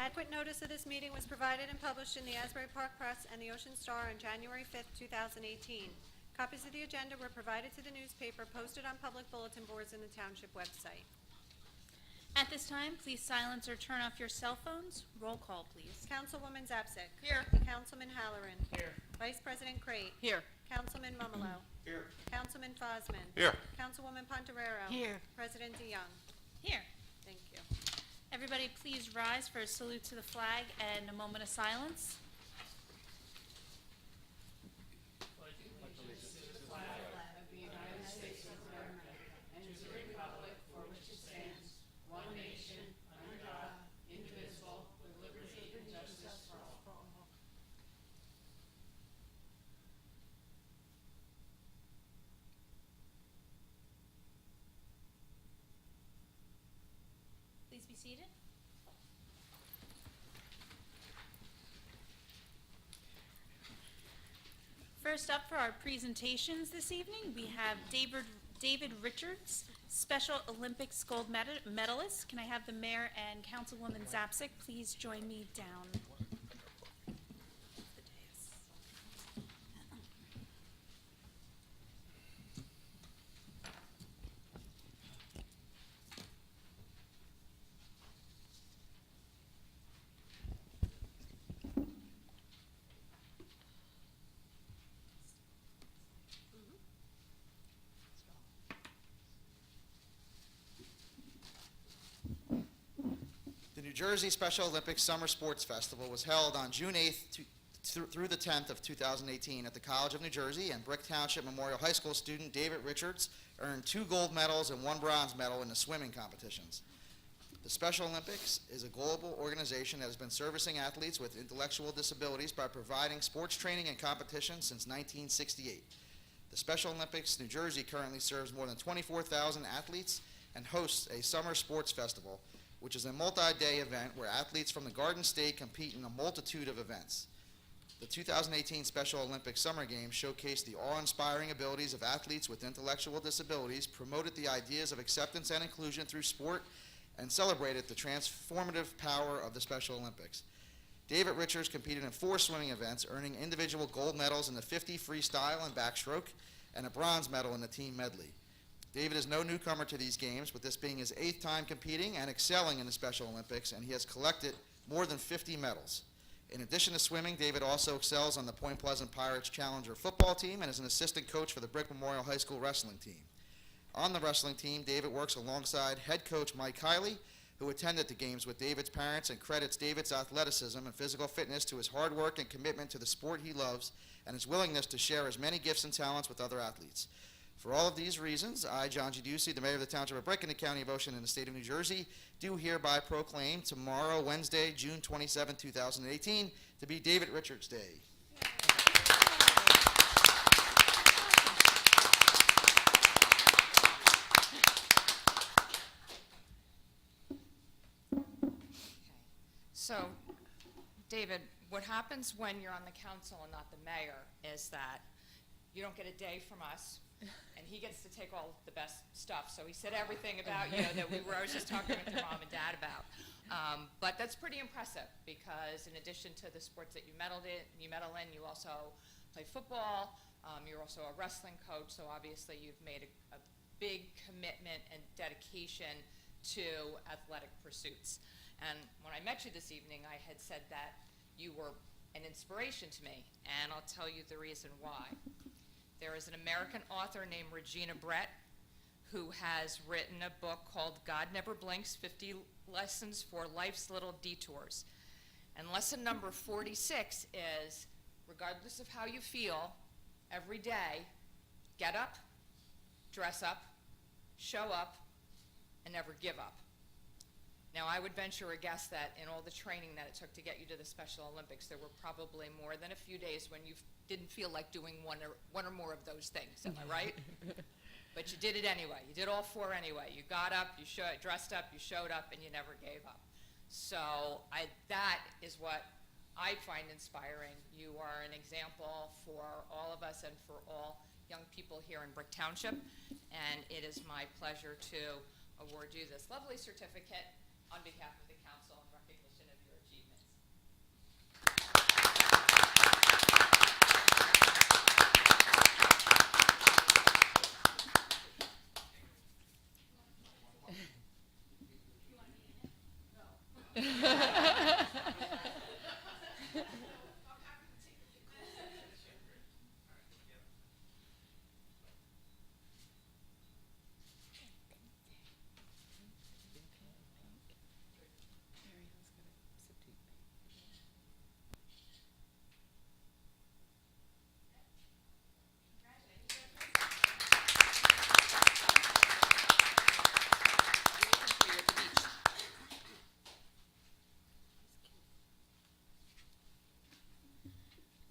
Adequate notice of this meeting was provided and published in the Asbury Park Press and the Ocean Star on January 5th, 2018. Copies of the agenda were provided to the newspaper, posted on public bulletin boards, and the Township website. At this time, please silence or turn off your cell phones. Roll call, please. Councilwoman Zapsik. Here. Councilman Halloran. Here. Vice President Crate. Here. Councilman Mumolo. Here. Councilman Fosman. Here. Councilwoman Ponterero. Here. President DeYoung. Here. Thank you. Everybody, please rise for a salute to the flag and a moment of silence. Please be seated. First up for our presentations this evening, we have David Richards, Special Olympics gold medalist. Can I have the mayor and Councilwoman Zapsik please join me down? The New Jersey Special Olympics Summer Sports Festival was held on June 8th through the 10th of 2018 at the College of New Jersey, and Brick Township Memorial High School student David Richards earned 2 gold medals and 1 bronze medal in the swimming competitions. The Special Olympics is a global organization that has been servicing athletes with intellectual disabilities by providing sports training and competition since 1968. The Special Olympics New Jersey currently serves more than 24,000 athletes and hosts a summer sports festival, which is a multi-day event where athletes from the Garden State compete in a multitude of events. The 2018 Special Olympics Summer Games showcased the awe-inspiring abilities of athletes with intellectual disabilities, promoted the ideas of acceptance and inclusion through sport, and celebrated the transformative power of the Special Olympics. David Richards competed in 4 swimming events, earning individual gold medals in the 50 freestyle and backstroke, and a bronze medal in the team medley. David is no newcomer to these games, with this being his 8th time competing and excelling in the Special Olympics, and he has collected more than 50 medals. In addition to swimming, David also excels on the Point Pleasant Pirates Challenger football team and is an assistant coach for the Brick Memorial High School wrestling team. On the wrestling team, David works alongside head coach Mike Kiley, who attended the games with David's parents and credits David's athleticism and physical fitness to his hard work and commitment to the sport he loves and his willingness to share his many gifts and talents with other athletes. For all of these reasons, I, John G. Ducey, the mayor of the Township of Brick in the County of Ocean in the state of New Jersey, do hereby proclaim tomorrow, Wednesday, June 27, 2018, to be David Richards Day. So, David, what happens when you're on the council and not the mayor is that you don't get a day from us, and he gets to take all the best stuff. So he said everything about you that I was just talking with your mom and dad about. But that's pretty impressive because in addition to the sports that you medal in, you also play football. You're also a wrestling coach. So obviously you've made a big commitment and dedication to athletic pursuits. And when I met you this evening, I had said that you were an inspiration to me, and I'll tell you the reason why. There is an American author named Regina Brett who has written a book called God Never Blinks, 50 Lessons for Life's Little Detours. And lesson number 46 is, regardless of how you feel, every day, get up, dress up, show up, and never give up. Now, I would venture a guess that in all the training that it took to get you to the Special Olympics, there were probably more than a few days when you didn't feel like doing one or more of those things. Am I right? But you did it anyway. You did all 4 anyway. You got up, you dressed up, you showed up, and you never gave up. So that is what I find inspiring. You are an example for all of us and for all young people here in Brick Township, and it is my pleasure to award you this lovely certificate on behalf of the council in recognition of your achievements.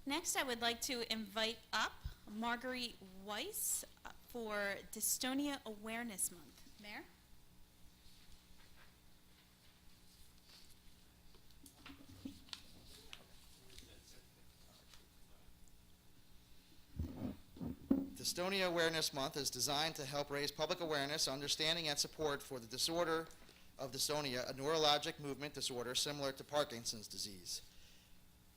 Next, I would like to invite up Marguerite Weiss for Dystonia Awareness Month. Mayor? Dystonia Awareness Month is designed to help raise public awareness, understanding, and support for the disorder of dystonia, a neurologic movement disorder similar to Parkinson's disease.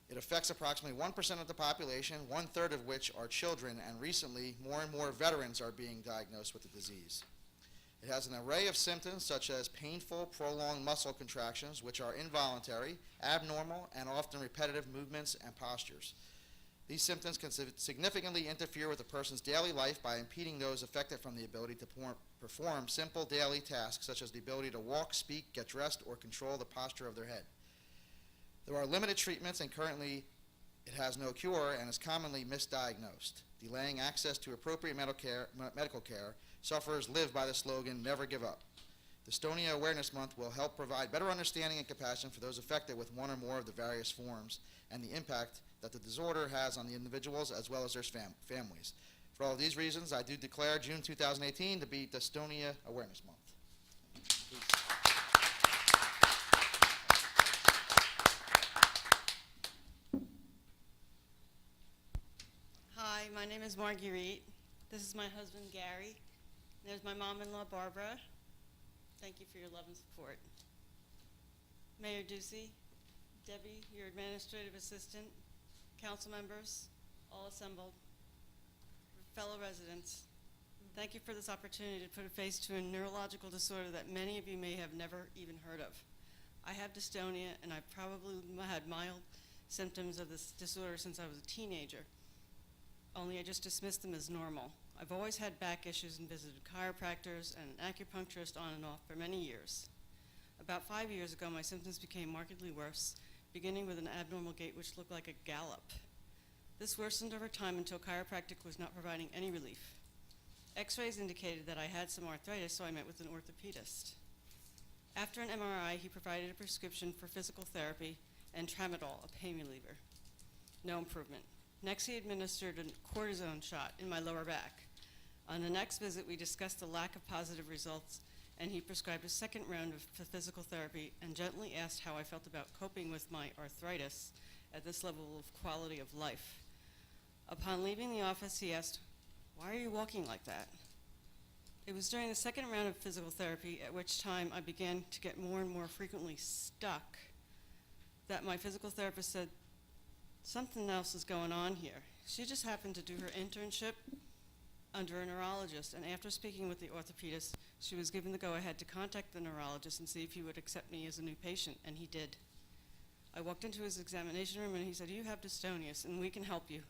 It affects approximately 1% of the population, 1/3 of which are children, and recently more and more veterans are being diagnosed with the disease. It has an array of symptoms such as painful, prolonged muscle contractions, which are involuntary, abnormal, and often repetitive movements and postures. These symptoms can significantly interfere with a person's daily life by impeding those affected from the ability to perform simple daily tasks such as the ability to walk, speak, get dressed, or control the posture of their head. There are limited treatments, and currently it has no cure and is commonly misdiagnosed, delaying access to appropriate medical care. Sufferers live by the slogan, "Never give up." Dystonia Awareness Month will help provide better understanding and compassion for those affected with one or more of the various forms and the impact that the disorder has on the individuals as well as their families. For all of these reasons, I do declare June 2018 to be Dystonia Awareness Month. Please. Hi, my name is Marguerite. This is my husband, Gary. There's my mom-in-law, Barbara. Thank you for your love and support. Mayor Ducey, Debbie, your administrative assistant, council members, all assembled, fellow residents, thank you for this opportunity to put a face to a neurological disorder that many of you may have never even heard of. I have dystonia, and I've probably had mild symptoms of this disorder since I was a teenager, only I just dismissed them as normal. I've always had back issues and visited chiropractors and an acupuncturist on and off for many years. About 5 years ago, my symptoms became markedly worse, beginning with an abnormal gait which looked like a gallop. This worsened over time until chiropractic was not providing any relief. X-rays indicated that I had some arthritis, so I met with an orthopedist. After an MRI, he provided a prescription for physical therapy and tramadol, a pain reliever. No improvement. Next, he administered a cortisone shot in my lower back. On the next visit, we discussed the lack of positive results, and he prescribed a second round of physical therapy and gently asked how I felt about coping with my arthritis at this level of quality of life. Upon leaving the office, he asked, "Why are you walking like that?" It was during the second round of physical therapy, at which time I began to get more and more frequently stuck, that my physical therapist said, "Something else is going on here." She just happened to do her internship under a neurologist, and after speaking with the orthopedist, she was given the go-ahead to contact the neurologist and see if he would accept me as a new patient, and he did. I walked into his examination room, and he said, "You have dystonia, and we can help you."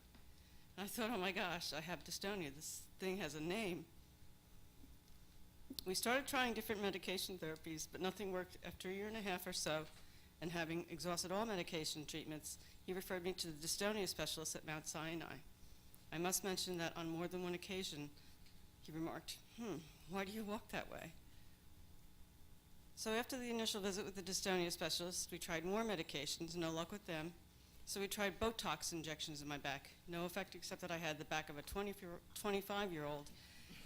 And I thought, oh my gosh, I have dystonia. This thing has a name. We started trying different medication therapies, but nothing worked. After a year and a half or so, and having exhausted all medication treatments, he referred me to the dystonia specialist at Mount Sinai. I must mention that on more than one occasion, he remarked, "Why do you walk that way?" So after the initial visit with the dystonia specialist, we tried more medications, no luck with them. So we tried Botox injections in my back. No effect except that I had the back of a 25-year-old,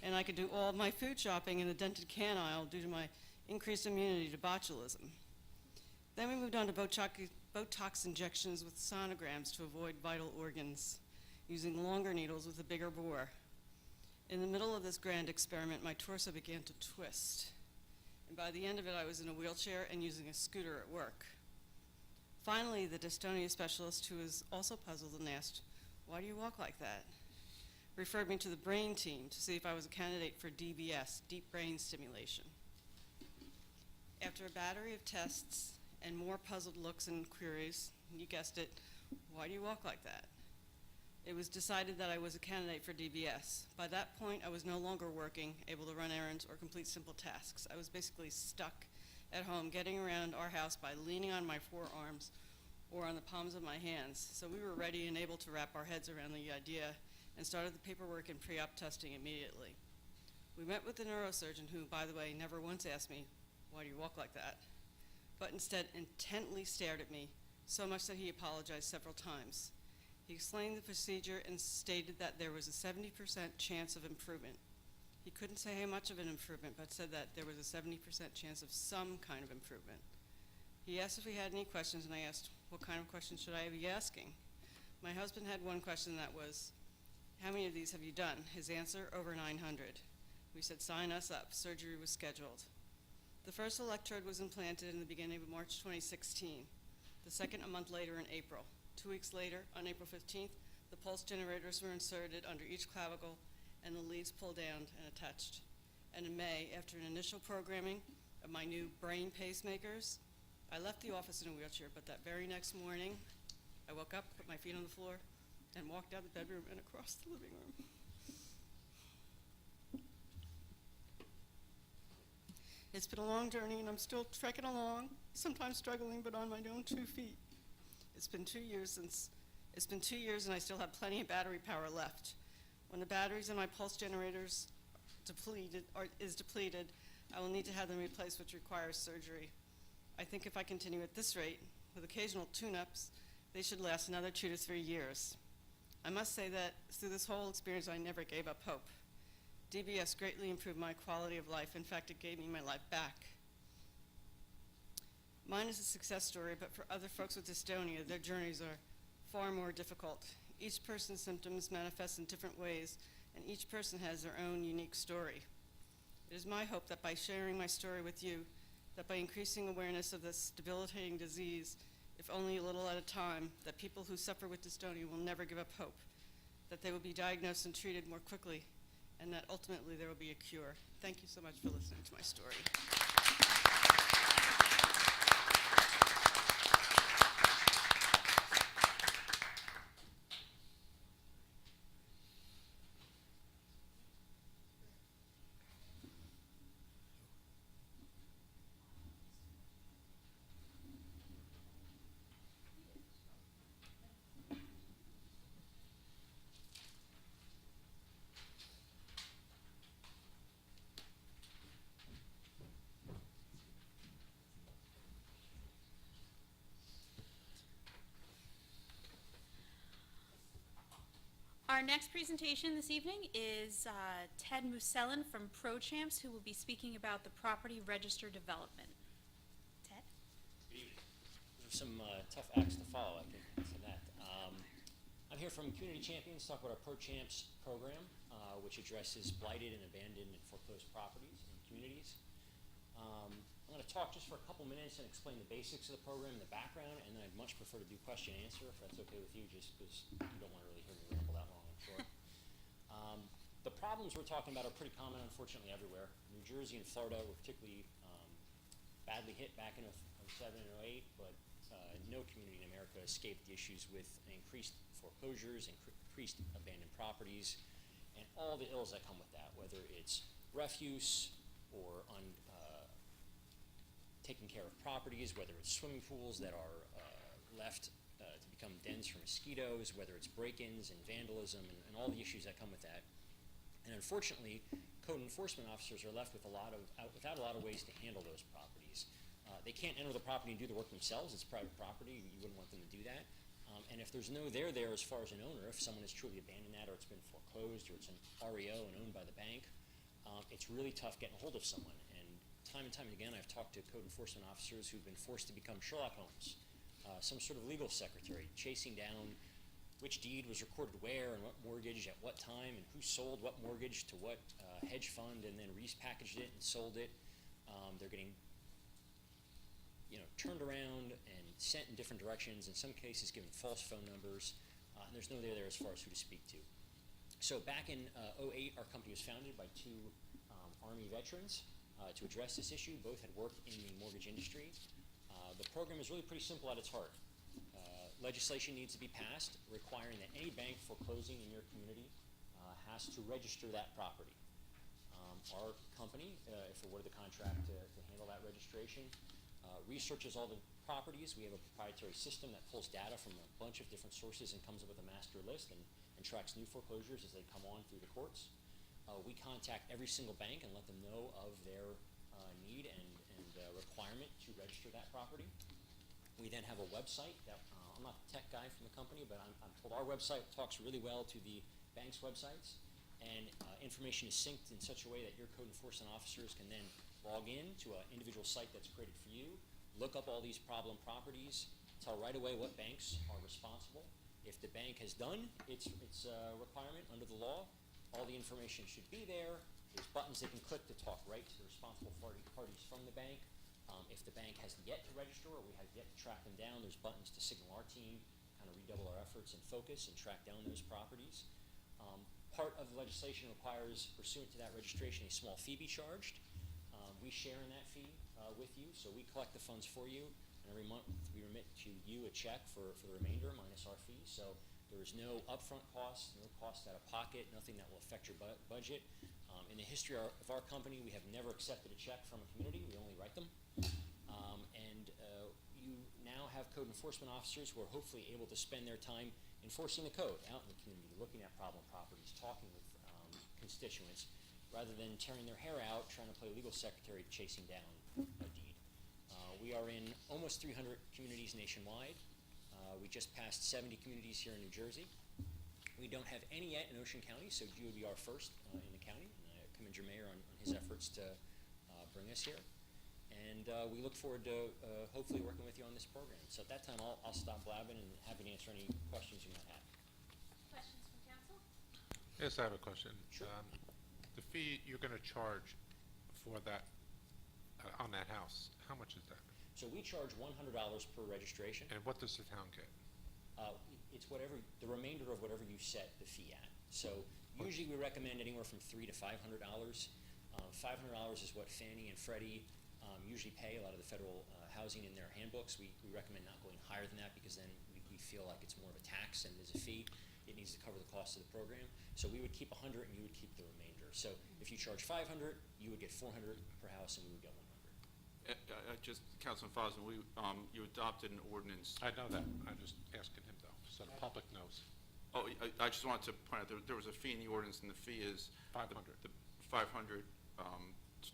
and I could do all my food shopping in the dented can aisle due to my increased immunity to botulism. Then we moved on to Botox injections with sonograms to avoid vital organs, using longer needles with a bigger bore. In the middle of this grand experiment, my torso began to twist. And by the end of it, I was in a wheelchair and using a scooter at work. Finally, the dystonia specialist, who was also puzzled and asked, "Why do you walk like that?" referred me to the brain team to see if I was a candidate for DBS, deep brain stimulation. After a battery of tests and more puzzled looks and queries. You guessed it, why do you walk like that? It was decided that I was a candidate for DBS. By that point, I was no longer working, able to run errands or complete simple tasks. I was basically stuck at home getting around our house by leaning on my forearms or on the palms of my hands. So we were ready and able to wrap our heads around the idea and started the paperwork and pre-op testing immediately. We met with the neurosurgeon who, by the way, never once asked me, why do you walk like that? But instead intently stared at me, so much that he apologized several times. He explained the procedure and stated that there was a 70% chance of improvement. He couldn't say how much of an improvement, but said that there was a 70% chance of some kind of improvement. He asked if we had any questions, and I asked, what kind of questions should I be asking? My husband had one question that was, how many of these have you done? His answer, over 900. We said, sign us up. Surgery was scheduled. The first electrode was implanted in the beginning of March 2016. The second a month later in April. 2 weeks later, on April 15th, the pulse generators were inserted under each clavicle and the leads pulled down and attached. And in May, after an initial programming of my new brain pacemakers, I left the office in a wheelchair, but that very next morning, I woke up, put my feet on the floor, and walked out the bedroom and across the living room. It's been a long journey, and I'm still trekking along, sometimes struggling, but on my own 2 feet. It's been 2 years, and I still have plenty of battery power left. When the batteries in my pulse generators is depleted, I will need to have them replaced, which requires surgery. I think if I continue at this rate, with occasional tune-ups, they should last another 2 to 3 years. I must say that through this whole experience, I never gave up hope. DBS greatly improved my quality of life. In fact, it gave me my life back. Mine is a success story, but for other folks with dystonia, their journeys are far more difficult. Each person's symptoms manifest in different ways, and each person has their own unique story. It is my hope that by sharing my story with you, that by increasing awareness of this debilitating disease, if only a little at a time, that people who suffer with dystonia will never give up hope, that they will be diagnosed and treated more quickly, and that ultimately there will be a cure. Thank you so much for listening to my story. Our next presentation this evening is Ted Musellin from ProChamps, who will be speaking about the property register development. Ted? Good evening. Those are some tough acts to follow, I think, to that. I'm here from Community Champions to talk about our ProChamps program, which addresses blighted and abandoned and foreclosed properties in communities. I'm going to talk just for a couple minutes and explain the basics of the program and the background, and then I'd much prefer to do question and answer, if that's okay with you, just because you don't want to really hear me ramble that long, I'm sure. The problems we're talking about are pretty common, unfortunately, everywhere. New Jersey and Florida were particularly badly hit back in 07 and 08, but no community in America escaped the issues with increased foreclosures, increased abandoned properties, and all the ills that come with that, whether it's refuse or taking care of properties, whether it's swimming pools that are left to become dens for mosquitoes, whether it's break-ins and vandalism and all the issues that come with that. And unfortunately, code enforcement officers are left with without a lot of ways to handle those properties. They can't enter the property and do the work themselves. It's private property. You wouldn't want them to do that. And if there's no there as far as an owner, if someone has truly abandoned that or it's been foreclosed or it's an REO and owned by the bank, it's really tough getting a hold of someone. And time again, I've talked to code enforcement officers who've been forced to become Sherlock Holmes, some sort of legal secretary, chasing down which deed was recorded where and what mortgage at what time and who sold what mortgage to what hedge fund and then repackaged it and sold it. They're getting turned around and sent in different directions, in some cases given false phone numbers, and there's no there as far as who to speak to. So back in 08, our company was founded by two Army veterans to address this issue. Both had worked in the mortgage industry. The program is really pretty simple at its heart. Legislation needs to be passed requiring that any bank foreclosing in your community has to register that property. Our company, if awarded the contract to handle that registration, researches all the properties. We have a proprietary system that pulls data from a bunch of different sources and comes up with a master list and tracks new foreclosures as they come on through the courts. We contact every single bank and let them know of their need and requirement to register that property. We then have a website that, I'm not the tech guy from the company, but I'm told our website talks really well to the bank's websites, and information is synced in such a way that your code enforcement officers can then log in to an individual site that's created for you, look up all these problem properties, tell right away what banks are responsible. If the bank has done its requirement under the law, all the information should be there. There's buttons they can click to talk right to the responsible parties from the bank. If the bank has yet to register or we have yet to track them down, there's buttons to signal our team, kind of redouble our efforts and focus and track down those properties. Part of the legislation requires, pursuant to that registration, a small fee be charged. We share in that fee with you, so we collect the funds for you, and every month we remit to you a check for the remainder minus our fee. So there is no upfront cost, no cost out of pocket, nothing that will affect your budget. In the history of our company, we have never accepted a check from a community. We only write them. You now have code enforcement officers who are hopefully able to spend their time enforcing the code out in the community, looking at problem properties, talking with constituents, rather than tearing their hair out trying to play legal secretary chasing down a deed. We are in almost 300 communities nationwide. We just passed 70 communities here in New Jersey. We don't have any yet in Ocean County, so you would be our first in the county. And I commend your mayor on his efforts to bring us here. And we look forward to hopefully working with you on this program. So at that time, I'll stop blabbing and happy to answer any questions you might have. Questions from council? Yes, I have a question. Sure. The fee you're going to charge for that, on that house, how much is that? So we charge $100 per registration. And what does the town get? It's whatever, the remainder of whatever you set the fee at. So usually we recommend anywhere from $300 to $500. $500 is what Fannie and Freddie usually pay. A lot of the federal housing in their handbooks. We recommend not going higher than that because then we feel like it's more of a tax than it is a fee. It needs to cover the cost of the program. So we would keep 100 and you would keep the remainder. So if you charge 500, you would get 400 per house and we would get 100. Just, Councilman Fosman, you adopted an ordinance. I know that. I'm just asking him, though, so the public knows. Oh, I just wanted to point out, there was a fee in the ordinance, and the fee is 500. the 500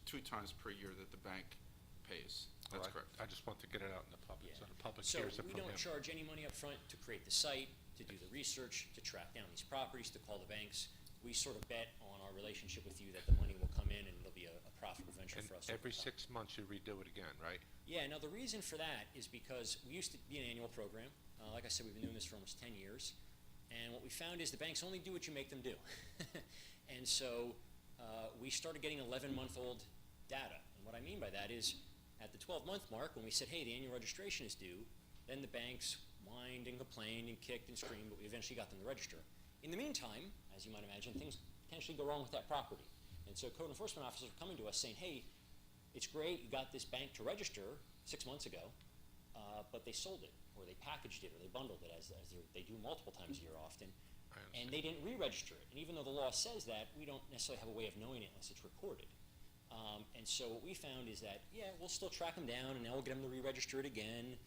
2 times per year that the bank pays. That's All right. correct. I just want to get it out in the public, so the public So hears it we from don't him. charge any money up front to create the site, to do the research, to track down these properties, to call the banks. We sort of bet on our relationship with you that the money will come in and it'll be a profitable venture And for us. every over time. 6 months you redo it again, right? Yeah, now the reason for that is because we used to be an annual program. Like I said, we've been doing this for almost 10 years. And what we found is the banks only do what you make them do. And so we started getting 11-month-old data. And what I mean by that is at the 12-month mark, when we said, hey, the annual registration is due, then the banks whined and complained and kicked and screamed, but we eventually got them to register. In the meantime, as you might imagine, things potentially go wrong with that property. And so code enforcement officers are coming to us saying, hey, it's great, you got this bank to register 6 months ago, but they sold it, or they packaged it, or they bundled it, as they do multiple times a year often, and they didn't re-register it. And even though the law says that, we don't necessarily have a way of knowing it unless it's recorded. And so what we found is that, yeah, we'll still track them down, and now we'll get them to re-register it again,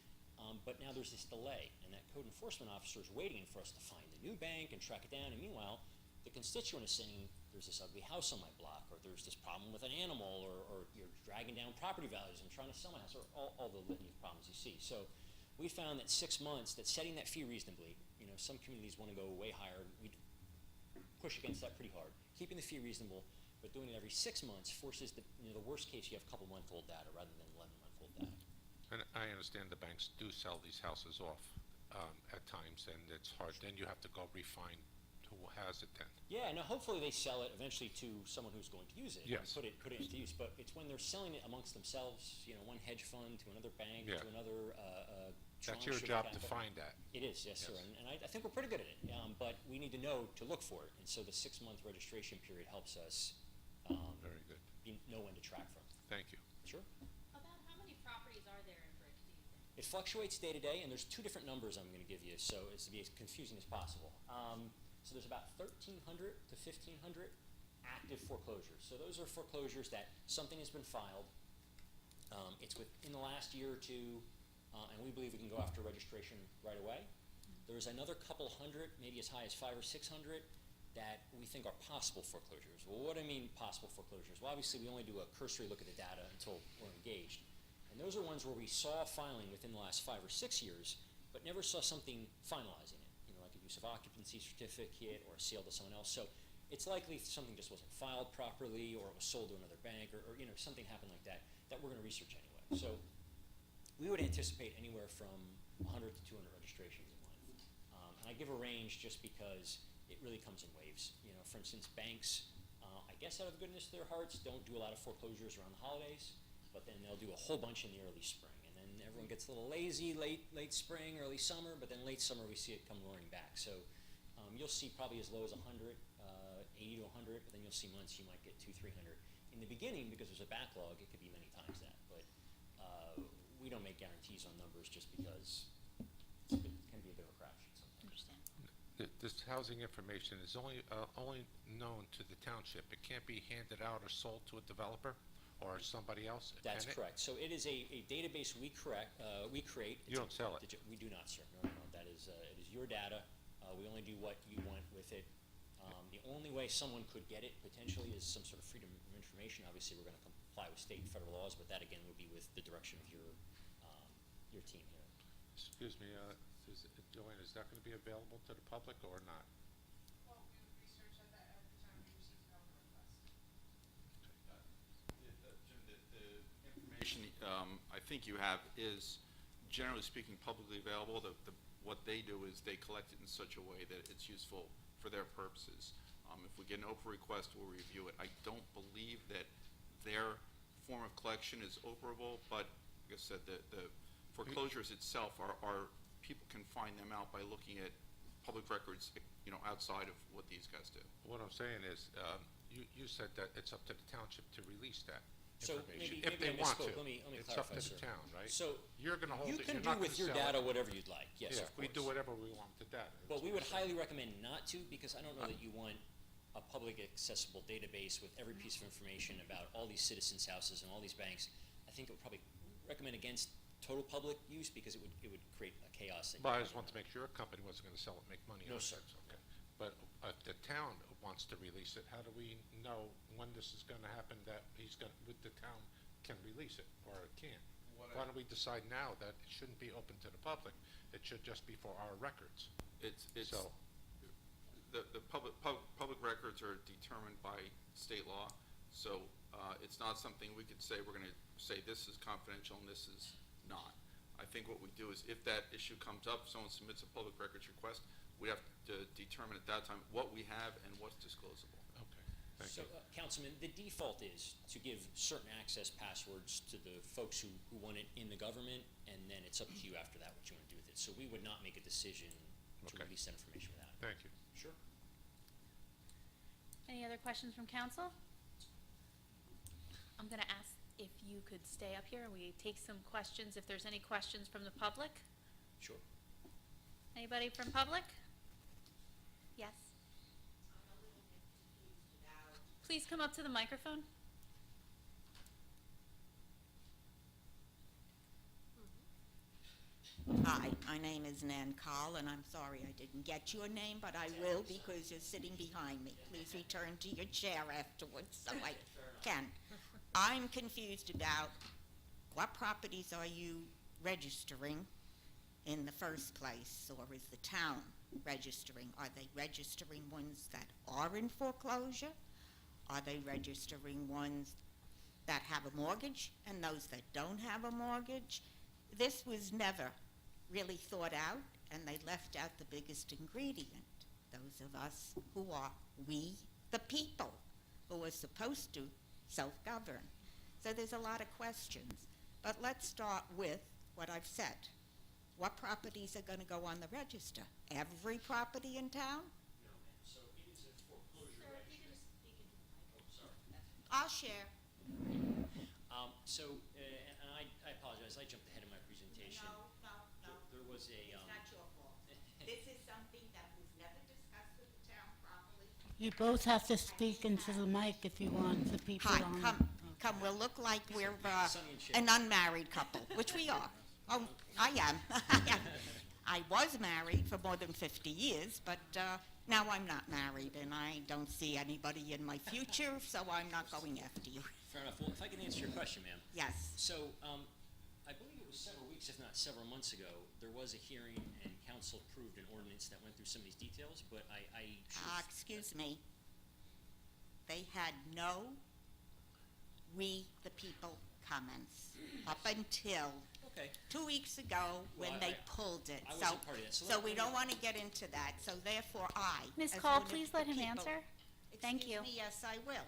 but now there's this delay, and that code enforcement officer is waiting for us to find the new bank and track it down, and meanwhile, the constituent is saying, there's this ugly house on my block, or there's this problem with an animal, or you're dragging down property values and trying to sell my house, or all the litany of problems you see. So we found that 6 months, that setting that fee reasonably, some communities want to go way higher, we push against that pretty hard. Keeping the fee reasonable, but doing it every 6 months forces the worst case, you have couple-month-old data rather than 11-month-old data. And I understand the banks do sell these houses off at times, and it's hard. Then you have to go refine who has it then. Yeah, now hopefully they sell it eventually to someone who's going to use it. Yes. And put it into use, but it's when they're selling it amongst themselves, one hedge fund to another bank, Yeah. to another That's tranche your of the job to capital. find that. It is, yes, sir, Yes. and I think we're pretty good at it, but we need to know to look for it, and so the 6-month registration period helps us Very good. know when to track from. Thank you. Sure. About how many properties are there in Brick, do you think? It fluctuates day to day, and there's two different numbers I'm going to give you, so as to be as confusing as possible. So there's about 1,300 to 1,500 active foreclosures. So those are foreclosures that something has been filed. It's within the last year or two, and we believe we can go after registration right away. There's another couple hundred, maybe as high as 500 or 600, that we think are possible foreclosures. Well, what do I mean possible foreclosures? Well, obviously, we only do a cursory look at the data until we're engaged. And those are ones where we saw filing within the last 5 or 6 years, but never saw something finalizing it, like a use of occupancy certificate or a sale to someone else. So it's likely something just wasn't filed properly, or it was sold to another bank, or something happened like that we're going to research anyway. So we would anticipate anywhere from 100 to 200 registrations a month. And I give a range just because it really comes in waves. For instance, banks, I guess out of the goodness of their hearts, don't do a lot of foreclosures around the holidays, but then they'll do a whole bunch in the early spring. And then everyone gets a little lazy late spring, early summer, but then late summer we see it come roaring back. So you'll see probably as low as 100, 80 to 100, but then you'll see months you might get 200, 300. In the beginning, because there's a backlog, it could be many times that, but we don't make guarantees on numbers just because it can be a bit of a crapshoot sometimes. Understand. This housing information is only known to the township. It can't be handed out or sold to a developer or somebody else. That's can it? correct. So it is a database we create. You don't sell it? We do not, sir. No. That is, it is your data. We only do what you want with it. The only way someone could get it potentially is some sort of freedom of information. Obviously, we're going to comply with state and federal laws, but that again would be with the direction of your team here. Excuse me, Joanne, is that going to be available to the public or not? Well, we would research at that every time we receive a developer request. Jim, the information I think you have is, generally speaking, publicly available. What they do is they collect it in such a way that it's useful for their purposes. If we get an open request, we'll review it. I don't believe that their form of collection is operable, but like I said, the foreclosures itself are people can find them out by looking at public records, outside of what these guys do. What I'm saying is, you said that it's up to the township to release that So information, maybe if they I want to. misspoke. Let me It's up clarify, to the sir. town, right? So You're going to hold you it, can you're do not going with to your sell data it. whatever you'd like. Yes, Yeah, of we course. do whatever we want with the data. Well, we would highly recommend not to, because I don't know that you want a public accessible database with every piece of information about all these citizens' houses and all these banks. I think it would probably recommend against total public use, because it would create a chaos. Well, I just want to make sure a company wasn't going to sell it, make money on No, it. sir. That's okay. But if the town wants to release it, how do we know when this is going to happen, that the town can release it or it can't? Why don't we decide now that it shouldn't be open to the public? It should just be for our records. So- The public records are determined by state law, so it's not something we could say, we're going to say this is confidential and this is not. I think what we do is, if that issue comes up, someone submits a public records request, we have to determine at that time what we have and what's disclosable. Okay, thank So, you. Councilman, the default is to give certain access passwords to the folks who want it in the government, and then it's up to you after that what you want to do with it. So we would not make a decision to Okay. release that information without it. Thank you. Sure. Any other questions from council? I'm going to ask if you could stay up here and we take some questions, if there's any questions from the public. Sure. Anybody from public? Yes. Please come up to the microphone. Hi, my name is Nan Call, and I'm sorry I didn't get your name, but I will because you're sitting behind me. Please return to your chair afterwards so I can. I'm confused about what properties are you registering in the first place, or is the town registering? Are they registering ones that are in foreclosure? Are they registering ones that have a mortgage and those that don't have a mortgage? This was never really thought out, and they left out the biggest ingredient. Those of us who are we, the people, who are supposed to self-govern. So there's a lot of questions. But let's start with what I've said. What properties are going to go on the register? Every property in town? No, ma'am. So it is a foreclosure registry. Oh, sorry. I'll share. And I apologize, I jumped ahead of my presentation. No, You both have to speak into the mic if you want the people Hi, on. come, we'll look like we're Sonny and Cher. an unmarried couple, which we are. Oh, I am. I was married for more than 50 years, but now I'm not married, and I don't see anybody in my future, so I'm not going after you. Fair enough. Well, if I can answer your question, ma'am. Yes. So, I believe it was several weeks, if not several months ago, there was a hearing and council approved an ordinance that went through some of these details, but Excuse me. They had no "we the people" comments up until Okay. 2 weeks ago when Well, they pulled it. I wasn't part of that, so So let- we let don't me- want to get into that, so therefore Ms. as Cole, one of please the let him people- answer. Thank you. Excuse me, yes, I will.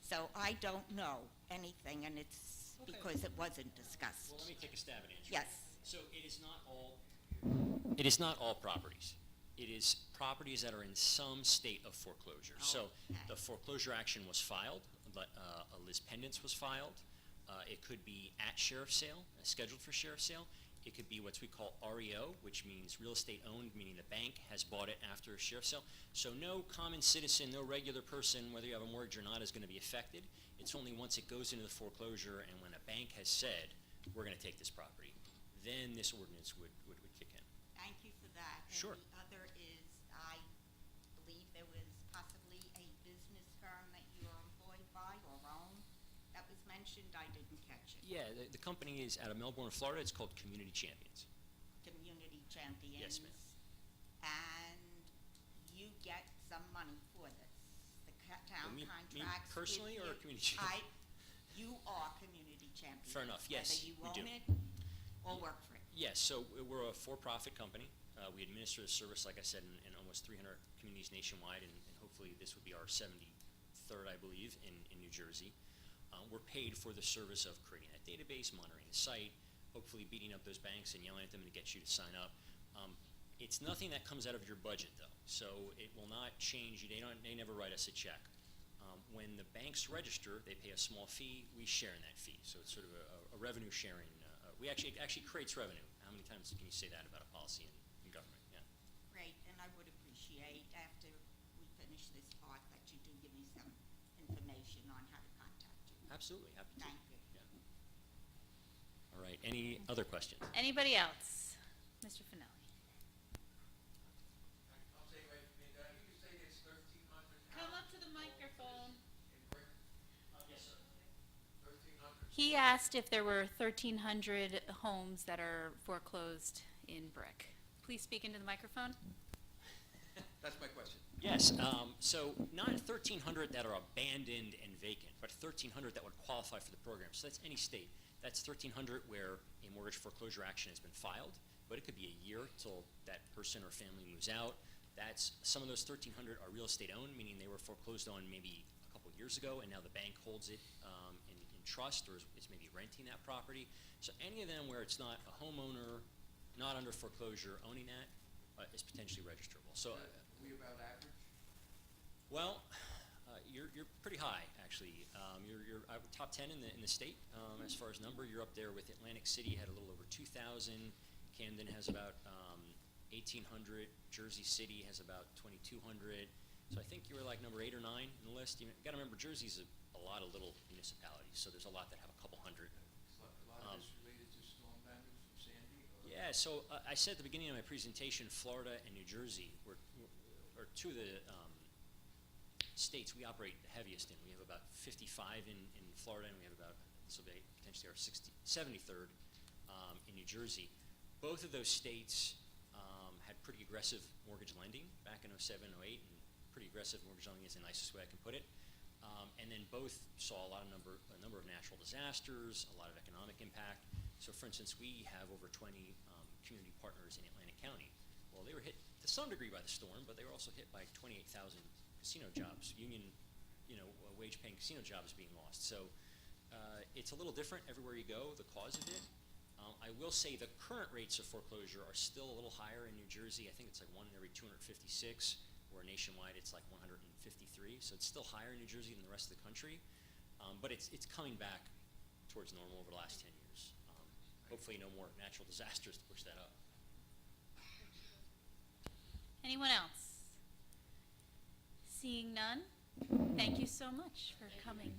So I don't know anything, and it's Okay. because it wasn't discussed. Well, let me take a stab at answering. Yes. So it is not all properties. It is properties that are in some state of foreclosure. So Okay. the foreclosure action was filed, but a lis pendens was filed. It could be at sheriff's sale, scheduled for sheriff's sale. It could be what we call REO, which means real estate owned, meaning the bank has bought it after a sheriff's sale. So no common citizen, no regular person, whether you have a mortgage or not, is going to be affected. It's only once it goes into the foreclosure and when a bank has said, we're going to take this property, then this ordinance would kick in. Thank you for that. Sure. And the other is, I believe there was possibly a business firm that you are employed by or own that was mentioned. I didn't catch it. Yeah, the company is out of Melbourne, Florida. It's called Community Champions. Community Champions. Yes, ma'am. And you get some money for this. The town Me contracts with personally or you. Community Champions? You are Community Champions. Fair enough. Yes, Whether you we own do. it or work for it. Yes, so we're a for-profit company. We administer the service, like I said, in almost 300 communities nationwide, and hopefully this would be our 73rd, I believe, in New Jersey. We're paid for the service of creating that database, monitoring the site, hopefully beating up those banks and yelling at them to get you to sign up. It's nothing that comes out of your budget, though, so it will not change. They never write us a check. When the banks register, they pay a small fee. We share in that fee, so it's sort of a revenue sharing. It actually creates revenue. How many times can you say that about a policy in government? Yeah. Great, and I would appreciate after we finish this part that you do give me some information on how to contact you. Absolutely, happy to. Thank you. Yeah. All right, any other questions? Anybody else? Mr. Finelli. I'll say right from the, you say there's 1,300 Come up to the microphone. in brick, Yes, sir. 1,300. He asked if there were 1,300 homes that are foreclosed in brick. Please speak into the microphone. That's my question. Yes, so not 1,300 that are abandoned and vacant, but 1,300 that would qualify for the program. So that's any state. That's 1,300 where a mortgage foreclosure action has been filed, but it could be a year till that person or family moves out. Some of those 1,300 are real estate owned, meaning they were foreclosed on maybe a couple years ago, and now the bank holds it in trust, or is maybe renting that property. So any of them where it's not a homeowner, not under foreclosure, owning that is potentially registrable. So. We about average? Well, you're pretty high, actually. You're top 10 in the state as far as number. You're up there with Atlantic City, had a little over 2,000. Camden has about 1,800. Jersey City has about 2,200. So I think you were like number 8 or 9 in the list. You got to remember, Jersey's a lot of little municipalities, so there's a lot that have a couple hundred. A lot of this related to storm damage from Sandy? Or- Yeah, so I said at the beginning of my presentation, Florida and New Jersey are two of the states we operate the heaviest in. We have about 55 in Florida, and we have about, this will be potentially our 73rd in New Jersey. Both of those states had pretty aggressive mortgage lending back in 07, 08, and pretty aggressive mortgage lending is the nicest way I can put it. And then both saw a number of natural disasters, a lot of economic impact. So for instance, we have over 20 community partners in Atlantic County. Well, they were hit to some degree by the storm, but they were also hit by 28,000 casino jobs, union, wage-paying casino jobs being lost. So it's a little different everywhere you go, the cause of it. I will say the current rates of foreclosure are still a little higher in New Jersey. I think it's like 1 in every 256, where nationwide it's like 153. So it's still higher in New Jersey than the rest of the country. But it's coming back towards normal over the last 10 years. Hopefully no more natural disasters to push that up. Anyone else? Seeing none, thank you so much for coming.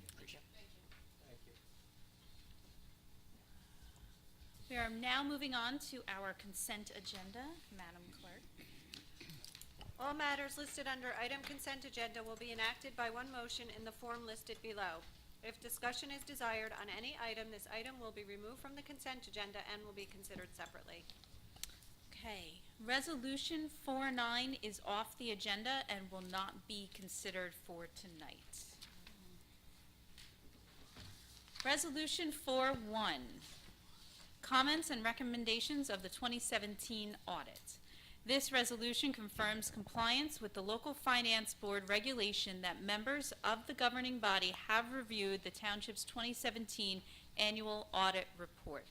We are now moving on to our consent agenda. Madam Clerk. All matters listed under item consent agenda will be enacted by one motion in the form listed below. If discussion is desired on any item, this item will be removed from the consent agenda and will be considered separately. Okay, Resolution 49 is off the agenda and will not be considered for tonight. Resolution 4-1, comments and recommendations of the 2017 audit. This resolution confirms compliance with the local finance board regulation that members of the governing body have reviewed the township's 2017 annual audit report.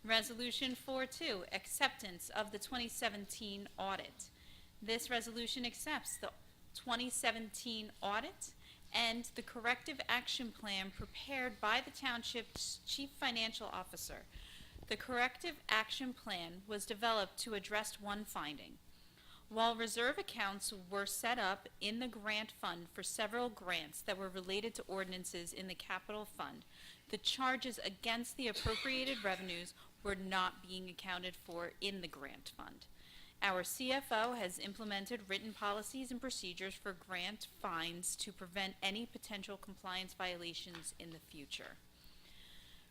Resolution 4-2, acceptance of the 2017 audit. This resolution accepts the 2017 audit and the corrective action plan prepared by the township's chief financial officer. The corrective action plan was developed to address one finding. While reserve accounts were set up in the grant fund for several grants that were related to ordinances in the capital fund, the charges against the appropriated revenues were not being accounted for in the grant fund. Our CFO has implemented written policies and procedures for grant fines to prevent any potential compliance violations in the future.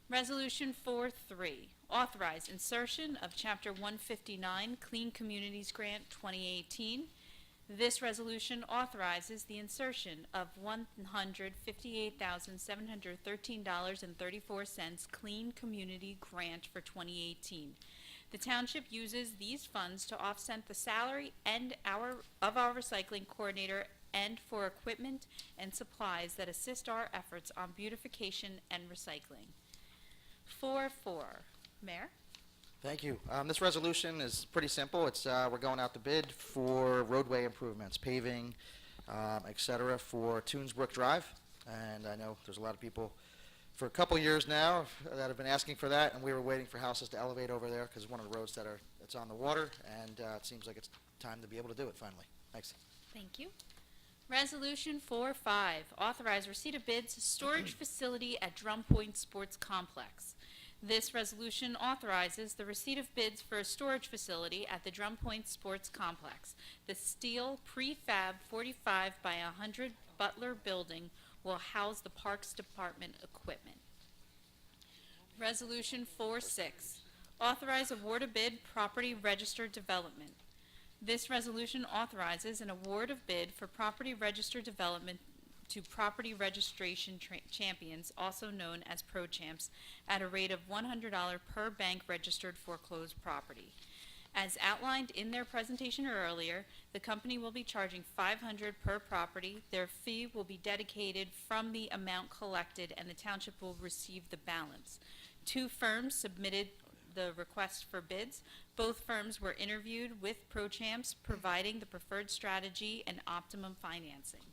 Resolution 4-3, authorize insertion of Chapter 159 Clean Communities Grant 2018. This resolution authorizes the insertion of $158,713.34 Clean Community Grant for 2018. The township uses these funds to offset the salary and of our recycling coordinator and for equipment and supplies that assist our efforts on beautification and recycling. 4-4. Mayor? Thank you. This resolution is pretty simple. It's, we're going out to bid for roadway improvements, paving, et cetera, for Toonsbrook Drive. And I know there's a lot of people for a couple years now that have been asking for that, and we were waiting for houses to elevate over there because one of the roads that's on the water, and it seems like it's time to be able to do it finally. Thanks. Thank you. Resolution 4-5, authorize receipt of bids, storage facility at Drum Point Sports Complex. This resolution authorizes the receipt of bids for a storage facility at the Drum Point Sports Complex. The steel prefab 45 by 100 Butler building will house the Parks Department equipment. Resolution 4-6, authorize award of bid property register development. This resolution authorizes an award of bid for property register development to property registration champions, also known as Pro Champs, at a rate of $100 per bank registered foreclosed property. As outlined in their presentation earlier, the company will be charging $500 per property. Their fee will be dedicated from the amount collected, and the township will receive the balance. 2 firms submitted the request for bids. Both firms were interviewed with Pro Champs, providing the preferred strategy and optimum financing.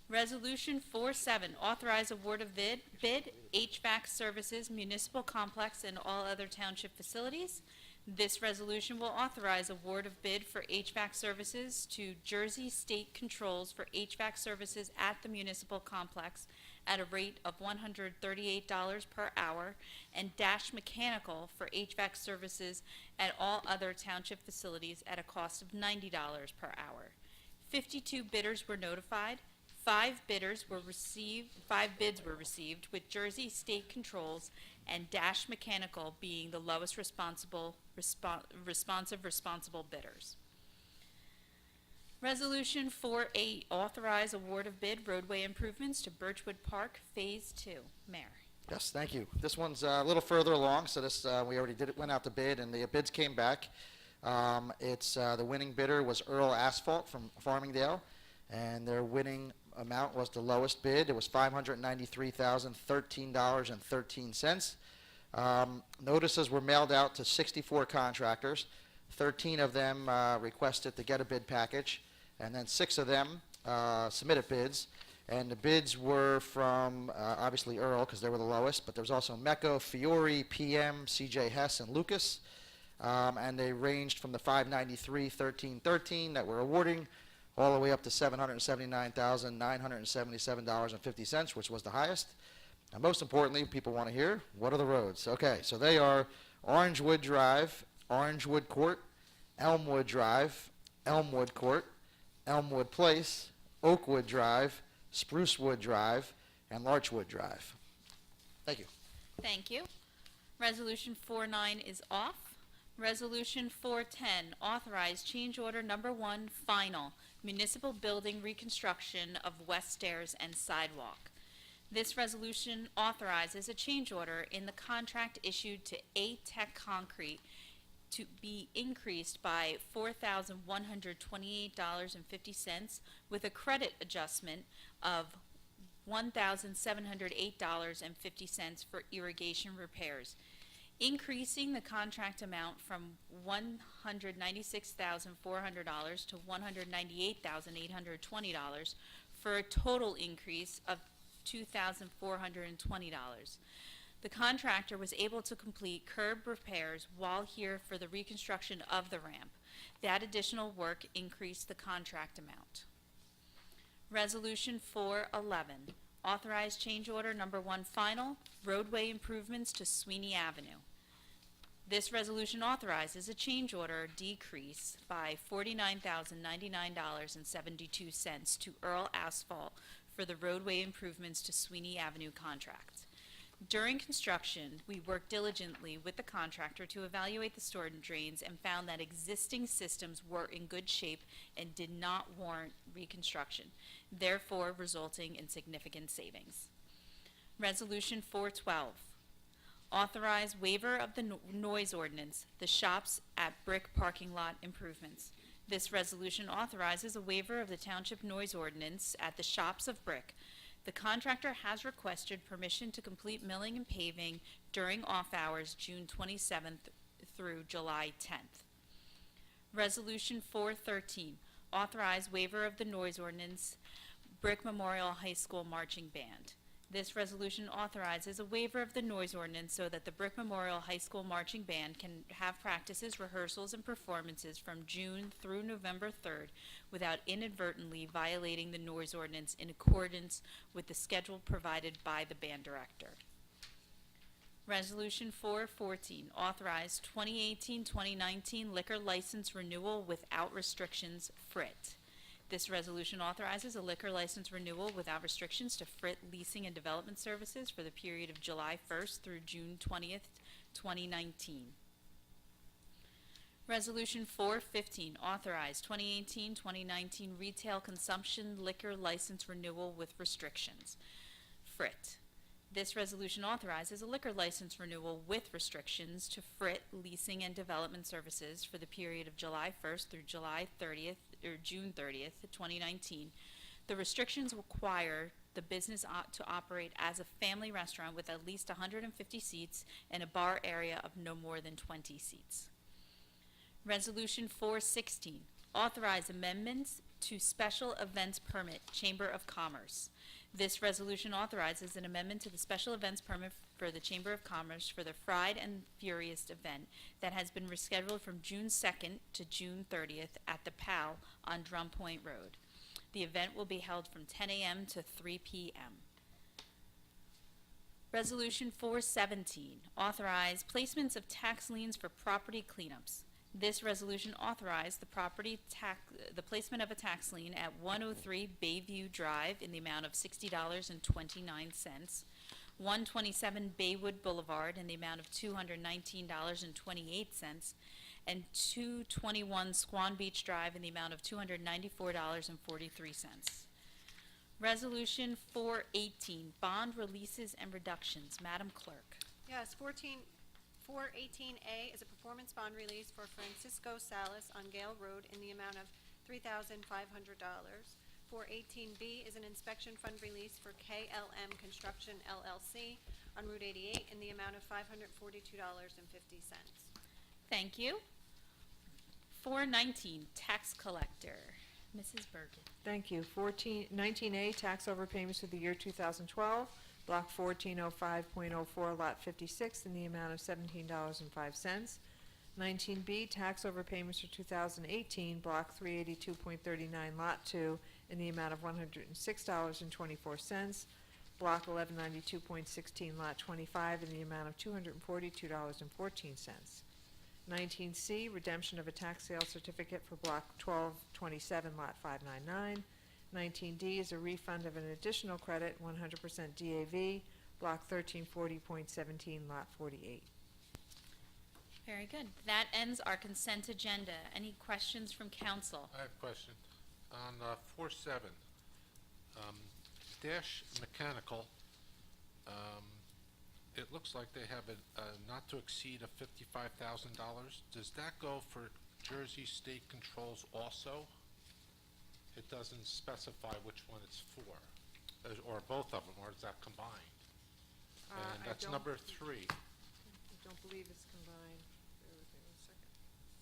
Resolution 4-7, authorize award of bid HVAC services, municipal complex, and all other township facilities. This resolution will authorize award of bid for HVAC services to Jersey State Controls for HVAC services at the municipal complex at a rate of $138 per hour, and Dash Mechanical for HVAC services at all other township facilities at a cost of $90 per hour. 52 bidders were notified. 5 bids were received, with Jersey State Controls and Dash Mechanical being the lowest responsible bidders. Resolution 4-8, authorize award of bid roadway improvements to Birchwood Park Phase 2. Mayor. Yes, thank you. This one's a little further along, so this we already went out to bid, and the bids came back. The winning bidder was Earl Asphalt from Farmingdale, and their winning amount was the lowest bid. It was $593,013.13. Notices were mailed out to 64 contractors. 13 of them requested to get a bid package, and then 6 of them submitted bids. And the bids were from, obviously, Earl, because they were the lowest, but there was also Mecco, Fiore, PM, CJ Hess, and Lucas. And they ranged from the $593,1313 that we're awarding all the way up to $779,977.50, which was the highest. And most importantly, people want to hear, what are the roads? Okay, so they are Orangewood Drive, Orangewood Court, Elmwood Drive, Elmwood Court, Elmwood Place, Oakwood Drive, Sprucewood Drive, and Larchwood Drive. Thank you. Thank you. Resolution 49 is off. Resolution 410, authorize change order number 1, final, municipal building reconstruction of west stairs and sidewalk. This resolution authorizes a change order in the contract issued to A-Tech Concrete to be increased by $4,128.50 with a credit adjustment of $1,708.50 for irrigation repairs, increasing the contract amount from $196,400 to $198,820 for a total increase of $2,420. The contractor was able to complete curb repairs while here for the reconstruction of the ramp. That additional work increased the contract amount. Resolution 411, authorize change order number 1 final, roadway improvements to Sweeney Avenue. This resolution authorizes a change order decrease by $49,099.72 to Earl Asphalt for the roadway improvements to Sweeney Avenue contract. During construction, we worked diligently with the contractor to evaluate the storm drains and found that existing systems were in good shape and did not warrant reconstruction, therefore resulting in significant savings. Resolution 412, authorize waiver of the noise ordinance, the shops at Brick parking lot improvements. This resolution authorizes a waiver of the Township noise ordinance at the shops of Brick. The contractor has requested permission to complete milling and paving during off hours June 27th through July 10th. Resolution 413, authorize waiver of the noise ordinance, Brick Memorial High School Marching Band. This resolution authorizes a waiver of the noise ordinance so that the Brick Memorial High School Marching Band can have practices, rehearsals, and performances from June through November 3rd without inadvertently violating the noise ordinance in accordance with the schedule provided by the band director. Resolution 414, authorize 2018-2019 liquor license renewal without restrictions, FRIT. This resolution authorizes a liquor license renewal without restrictions to Frit Leasing and Development Services for the period of July 1st through June 20th, 2019. Resolution 415, authorize 2018-2019 retail consumption liquor license renewal with restrictions, Frit. This resolution authorizes a liquor license renewal with restrictions to Frit Leasing and Development Services for the period of July 1st through July 30th or June 30th, 2019. The restrictions require the business to operate as a family restaurant with at least 150 seats and a bar area of no more than 20 seats. Resolution 416, authorize amendments to special events permit, Chamber of Commerce. This resolution authorizes an amendment to the special events permit for the Chamber of Commerce for the Fried and Furious event that has been rescheduled from June 2nd to June 30th at the PAL on Drum Point Road. The event will be held from 10 a.m. to 3 p.m. Resolution 417, authorize placements of tax liens for property cleanups. This resolution authorized the placement of a tax lien at 103 Bayview Drive in the amount of $60.29, 127 Baywood Boulevard in the amount of $219.28, and 221 Swan Beach Drive in the amount of $294.43. Resolution 418, bond releases and reductions. Madam Clerk. Yes, 418A is a performance bond release for Francisco Salas on Gale Road in the amount of $3,500. 418B is an inspection fund release for KLM Construction LLC on Route 88 in the amount of $542.50. Thank you. 419, tax collector. Mrs. Bergen. Thank you. 19A, tax overpayments for the year 2012, Block 1405.04, Lot 56, in the amount of $17.05. 19B, tax overpayments for 2018, Block 382.39, Lot 2, in the amount of $106.24. Block 1192.16, Lot 25, in the amount of $242.14. 19C, redemption of a tax sale certificate for Block 1227, Lot 599. 19D is a refund of an additional credit, 100% DAV, Block 1340.17, Lot 48. Very good. That ends our consent agenda. Any questions from council? I have a question. On 4-7, Dash Mechanical, it looks like they have a not to exceed of $55,000. Does that go for Jersey State Controls also? It doesn't specify which one it's for, or both of them, or is that combined? And I that's don't- number 3. I don't believe it's combined. Bear with me 1 second.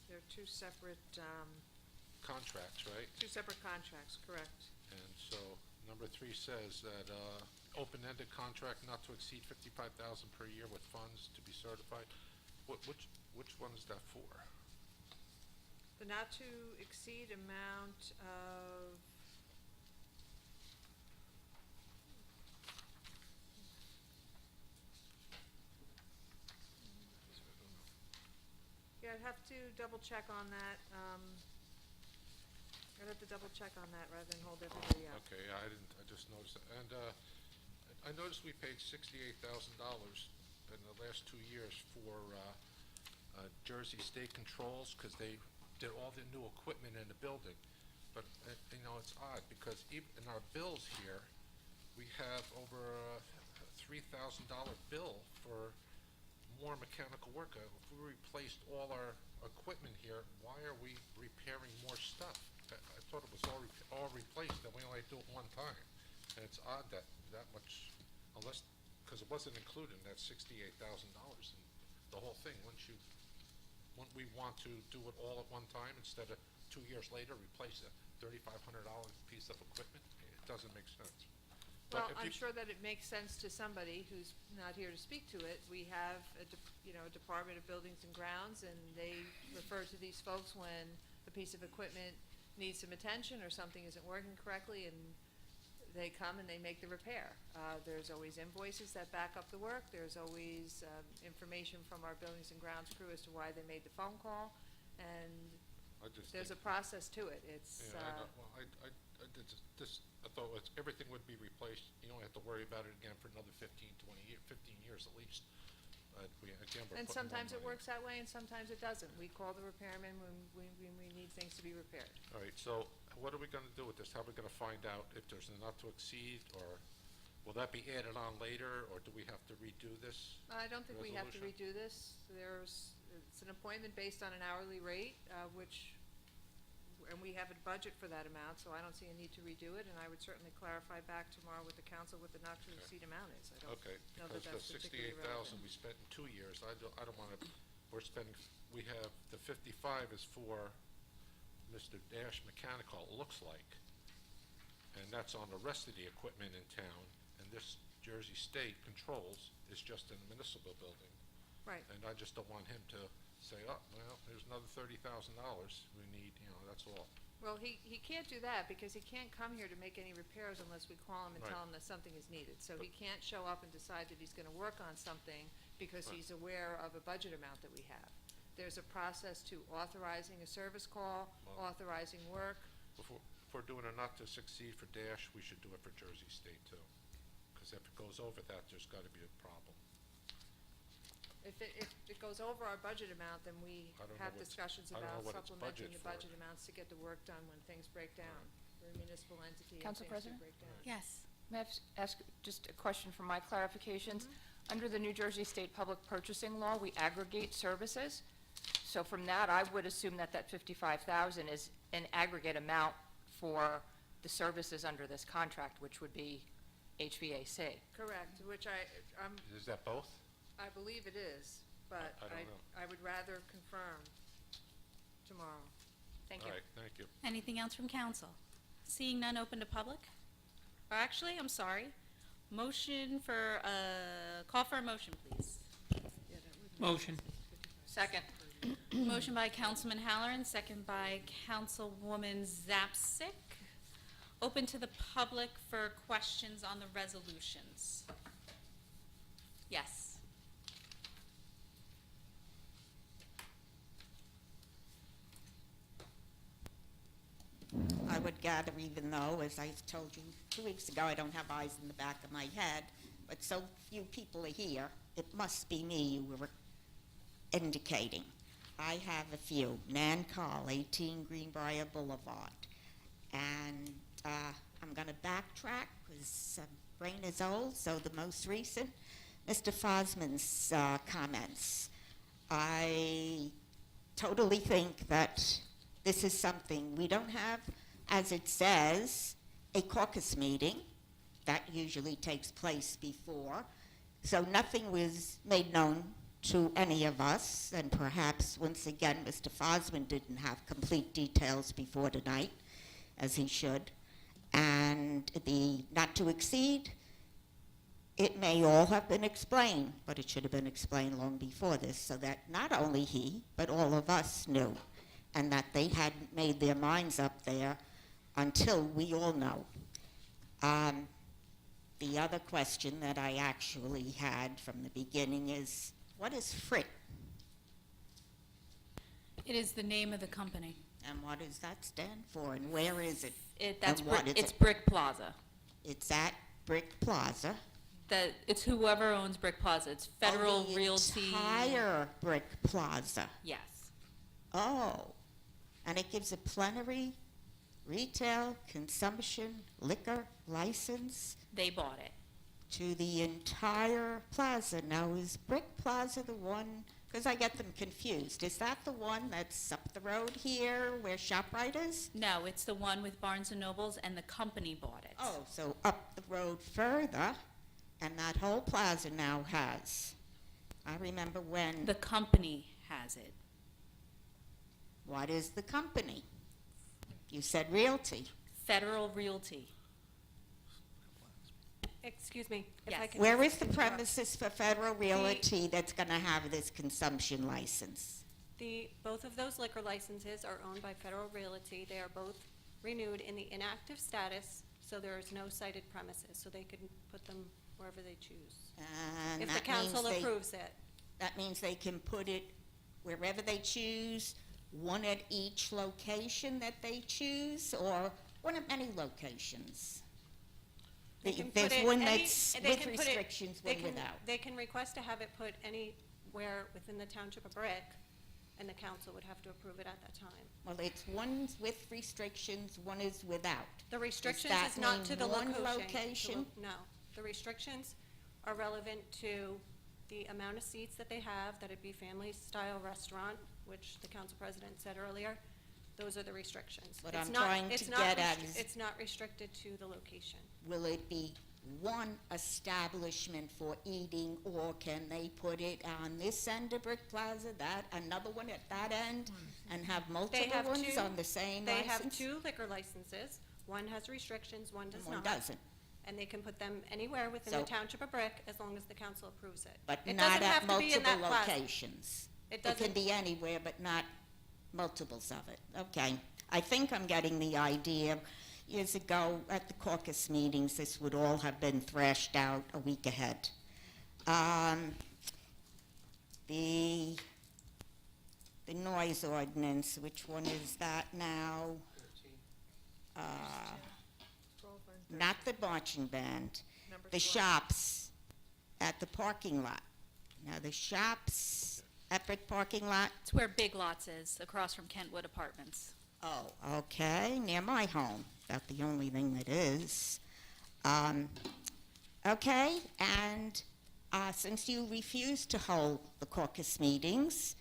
They're two separate Contracts, right? contracts, correct. And so, number 3 says that, open-ended contract not to exceed $55,000 per year with funds to be certified. Which one is that for? The not to exceed amount of, yeah, I'd have to double check on that. I'd have to double check on that rather than hold everybody up. Okay, I didn't, I just noticed that. And, I noticed we paid $68,000 in the last 2 years for, Jersey State Controls, because they did all the new equipment in the building. But, you know, it's odd, because even in our bills here, we have over a $3,000 bill for more mechanical work. If we replaced all our equipment here, why are we repairing more stuff? I thought it was all replaced, and we only do it one time. And it's odd that much, unless, because it wasn't included in that $68,000 in the whole thing. Wouldn't we want to do it all at one time instead of 2 years later replace a $3,500 piece of equipment? It doesn't make sense. Well, But if I'm you- sure that it makes sense to somebody who's not here to speak to it. We have a Department of Buildings and Grounds, and they refer to these folks when a piece of equipment needs some attention or something isn't working correctly, and they come and they make the repair. There's always invoices that back up the work. There's always information from our Buildings and Grounds crew as to why they made the phone call, and I just there's a think- process to it. It's, Yeah, I know. Well, I did this, I thought everything would be replaced. You don't have to worry about it again for another 15 years at least. Again, we're and putting more sometimes it money in. works that way, and sometimes it doesn't. We call the repairman when we need things to be repaired. All right, so what are we gonna do with this? How are we gonna find out if there's a not to exceed, or will that be added on later, or do we have to redo this? I don't think we have to Resolution? redo this. It's an appointment based on an hourly rate, and we have a budget for that amount, so I don't see a need to redo it, and I would certainly clarify back tomorrow with the council what the not to exceed amount is. I don't Okay, know that because the that's particularly relevant. $68,000 we spent in 2 years, I don't wanna, we have, the 55 is for Mr. Dash Mechanical, it looks like. And that's on the rest of the equipment in town, and this Jersey State Controls is just in the municipal building. Right. And I just don't want him to say, oh, well, there's another $30,000 we need, that's all. Well, he can't do that, because he can't come here to make any repairs unless we call him and tell Right. him that something is needed. So he can't show up and decide that he's gonna work on something because Right. he's aware of a budget amount that we have. There's a process to authorizing a service call, Well- authorizing work. If we're doing a not to succeed for Dash, we should do it for Jersey State too. Because if it goes over that, there's gotta be a problem. If it goes over our budget amount, then we I don't know have what's- discussions I don't know about what it's supplementing budgeted the for. budget amounts to get the work done when things break down. We're a municipal entity and Council things do President? break down. Yes. May I ask just a question for my clarifications? Under the New Jersey State Public Purchasing Law, we aggregate services. So from that, I would assume that 55,000 is an aggregate amount for the services under this contract, which would be HVAC. Correct, which Is that both? I believe it is, but I don't know. I would rather confirm tomorrow. Thank All you. right, thank you. Anything else from council? Seeing none, open to public? Or actually, I'm sorry. Motion for, call for a motion, please. Motion. Second. Motion by Councilman Halloran, second by Councilwoman Zapsik. Open to the public for questions on the resolutions. Yes. I would gather, even though, as I told you 2 weeks ago, I don't have eyes in the back of my head, but so few people are here, it must be me you were indicating. I have a few. Nan Carl, 18 Greenbrier Boulevard. And I'm going to backtrack because brain is old, so the most recent, Mr. Fosman's comments. I totally think that this is something we don't have, as it says, a caucus meeting. That usually takes place before. So nothing was made known to any of us, and perhaps, once again, Mr. Fosman didn't have complete details before tonight, as he should. And the not to exceed, it may all have been explained, but it should have been explained long before this, so that not only he, but all of us knew, and that they hadn't made their minds up there until we all know. The other question that I actually had from the beginning is, what is FRIT, It is the name of the company. and what does that stand for, and where is it? That's And what is it's it? Brick Plaza. It's at Brick Plaza. It's whoever owns Brick Plaza. It's Federal the Realty. entire Brick Plaza. Yes. Oh, and it gives a plenary retail, consumption, liquor license They bought it. to the entire plaza. Now, is Brick Plaza the one, because I get them confused, is that the one that's up the road here where ShopRite is? No, it's the one with Barnes and Nobles, and the company bought it. Oh, so up the road further, and that whole plaza now has. I remember when, The company has it. what is the company? You said Realty. Federal Realty. Excuse me, if Yes. I can. Where is the interrupt. premises for Federal Realty that's going to have this consumption license? Both of those liquor licenses are owned by Federal Realty. They are both renewed in the inactive status, so there is no cited premises, so they can put them wherever they choose. And If the that means council they- approves it. That means they can put it wherever they choose, one at each location that they choose, or one at many locations? They can There's put it one any- that's they with can put it- restrictions, they one can- without. They can request to have it put anywhere within the Township of Brick, and the council would have to approve it at that time. Well, it's one's with restrictions, one is without. The restrictions that is not mean to the one location. location? No, the restrictions are relevant to the amount of seats that they have, that it be family-style restaurant, which the council president said earlier. Those are the restrictions. What It's I'm not- trying it's to not get at restri- is- It's not restricted to the location. Will it be one establishment for eating, or can they put it on this end of Brick Plaza, that, another one at that end, and have They multiple have ones two- on the same They license? have two liquor licenses. One has restrictions, one does And not. one doesn't, And they can put them anywhere within the So- Township of Brick as long as the council approves it. but It not doesn't at have to be in multiple that plaza. locations. It It can doesn't, be anywhere, but not multiples of it. Okay. I think I'm getting the idea. Years ago, at the caucus meetings, this would all have been thrashed out a week ahead. The noise ordinance, which one is that now? Not the marching band. Number The 12. shops at the parking lot. Now, the shops at the parking lot, It's where Big Lots is, across from Kentwood Apartments. oh, okay, near my home. That's the only thing that is. Okay, and since you refuse to hold the caucus meetings,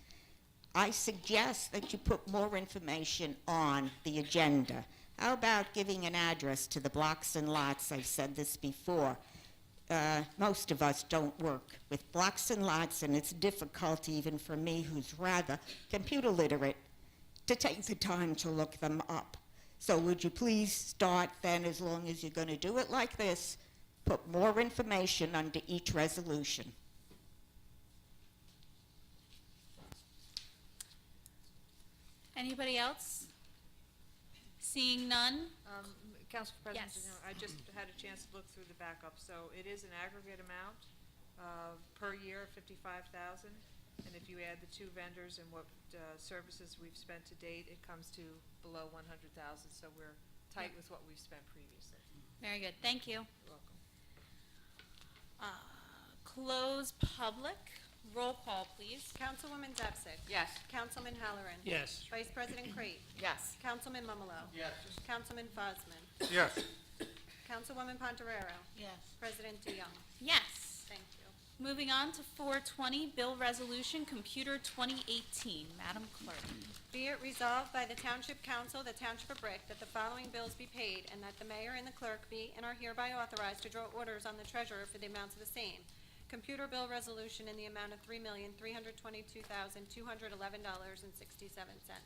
I suggest that you put more information on the agenda. How about giving an address to the blocks and lots? I've said this before. Most of us don't work with blocks and lots, and it's difficult even for me, who's rather computer literate, to take the time to look them up. So would you please start then, as long as you're going to do it like this, put more information under each resolution? Anybody else? Seeing none? Council President, Yes. I just had a chance to look through the backup, so it is an aggregate amount of, per year, 55,000. And if you add the two vendors and what, services we've spent to date, it comes to below 100,000, so we're tight with what we've spent previously. Very good, thank you. You're welcome. Close public, roll call, please. Councilwoman Zapsik. Yes. Councilman Halloran. Yes. Vice President Crate. Yes. Councilman Mumalo. Yes. Councilman Fosman. Yes. Councilwoman Pontarero. Yes. President DeYoung. Yes. Thank you. Moving on to 420, Bill Resolution, Computer 2018. Madam Clerk. Be it resolved by the Township Council, the Township of Brick, that the following bills be paid, and that the mayor and the clerk be and are hereby authorized to draw orders on the treasurer for the amounts of the same. Computer bill resolution in the amount of $3,322,211.67.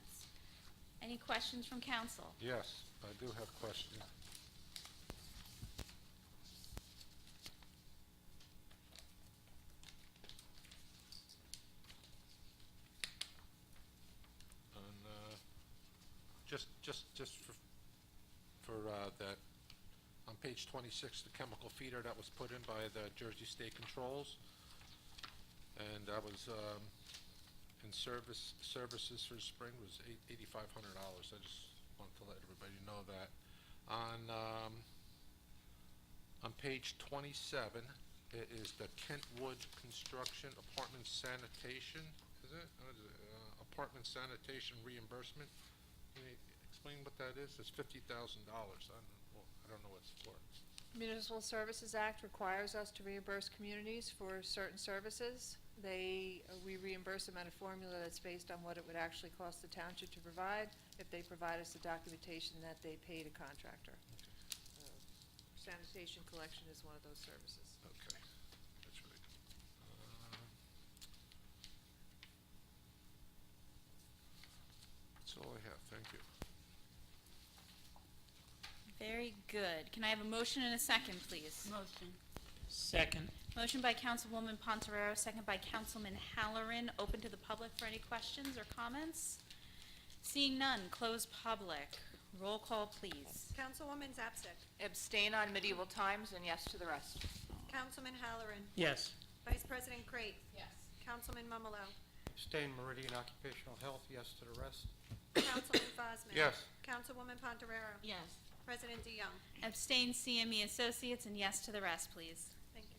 Any questions from council? Yes, I do have questions. And, just for that, on page 26, the chemical feeder that was put in by the Jersey State Controls, and that was, in services for spring was $8,500. I just wanted to let everybody know that. On page 27, it is the Kentwood Construction Apartment Sanitation, is it? Apartment sanitation reimbursement. Can you explain what that is? It's $50,000. I don't know what it's for. Municipal Services Act requires us to reimburse communities for certain services. We reimburse them at a formula that's based on what it would actually cost the township to provide if they provide us the documentation that they paid a contractor. Sanitation collection is one of those services. Okay, that's right. That's all I have, thank you. Very good. Can I have a motion and a second, please? Motion. Second. Motion by Councilwoman Pontarero, second by Councilman Halloran. Open to the public for any questions or comments? Seeing none, close public. Roll call, please. Councilwoman Zapsik. Abstain on medieval times and yes to the rest. Councilman Halloran. Yes. Vice President Crate. Yes. Councilman Mumalo. Abstain Meridian Occupational Health, yes to the rest. Councilman Fosman. Yes. Councilwoman Pontarero. Yes. President DeYoung. Abstain CME Associates and yes to the rest, please. Thank you.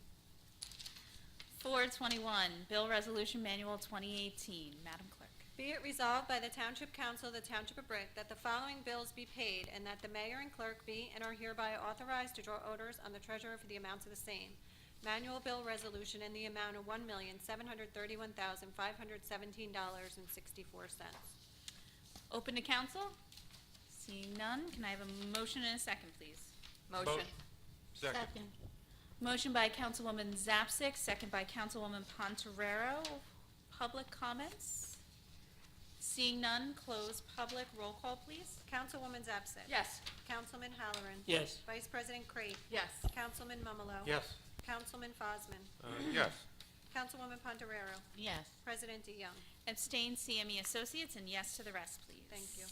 421, Bill Resolution Manual 2018. Madam Clerk. Be it resolved by the Township Council, the Township of Brick, that the following bills be paid, and that the mayor and clerk be and are hereby authorized to draw orders on the treasurer for the amounts of the same. Manual bill resolution in the amount of $1,731,517.64. Open to council? Seeing none, can I have a motion and a second, please? Motion. Second. Motion by Councilwoman Zapsik, second by Councilwoman Pontarero. Public comments? Seeing none, close public. Roll call, please. Councilwoman Zapsik. Yes. Councilman Halloran. Yes. Vice President Crate. Yes. Councilman Mumalo. Yes. Councilman Fosman. Yes. Councilwoman Pontarero. Yes. President DeYoung. Abstain CME Associates and yes to the rest, please. Thank you.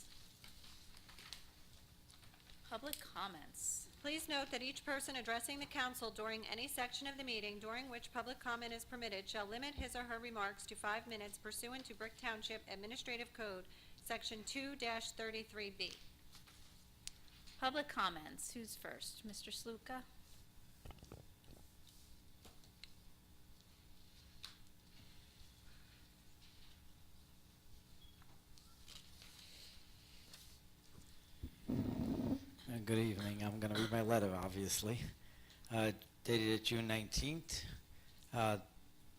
Public comments. Please note that each person addressing the council during any section of the meeting during which public comment is permitted shall limit his or her remarks to 5 minutes pursuant to Brick Township Administrative Code, Section 2-33B. Public comments. Who's first? Mr. Sluka? Good evening. I'm going to read my letter, obviously. Dated June 19th.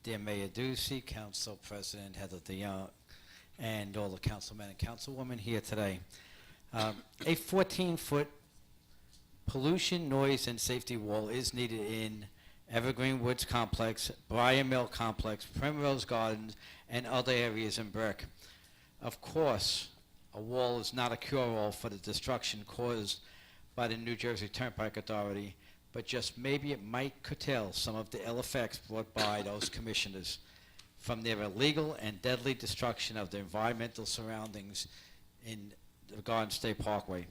Dear Mayor Ducey, Council President Heather DeYoung, and all the councilmen and councilwomen here today. A 14-foot pollution, noise, and safety wall is needed in Evergreen Woods Complex, Briar Mill Complex, Primrose Gardens, and other areas in Brick. Of course, a wall is not a cure-all for the destruction caused by the New Jersey Turnpike Authority, but just maybe it might curtail some of the ill effects brought by those commissioners from their illegal and deadly destruction of the environmental surroundings in the Garden State Parkway.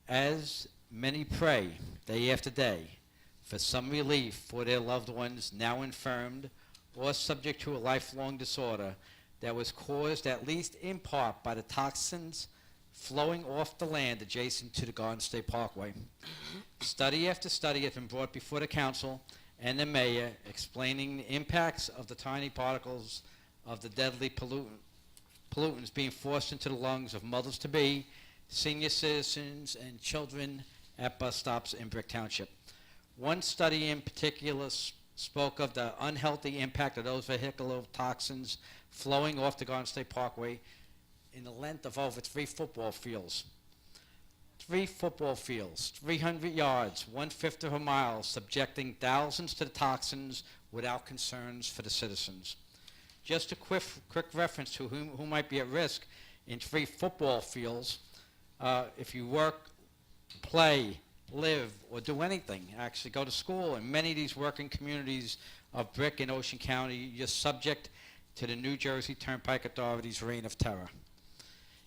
As many pray day after day for some relief for their loved ones now infirmed or subject to a lifelong disorder that was caused at least in part by the toxins flowing off the land adjacent to the Garden State Parkway. Study after study has been brought before the council and the mayor explaining the impacts of the tiny particles of the deadly pollutants being forced into the lungs of mothers-to-be, senior citizens, and children at bus stops in Brick Township. One study in particular spoke of the unhealthy impact of those vehicular toxins flowing off the Garden State Parkway in the length of over 3 football fields. 3 football fields, 300 yards, 1/5 of a mile, subjecting thousands to the toxins without concerns for the citizens. Just a quick reference to who might be at risk in 3 football fields. If you work, play, live, or do anything, actually go to school, in many of these working communities of Brick and Ocean County, you're subject to the New Jersey Turnpike Authority's reign of terror.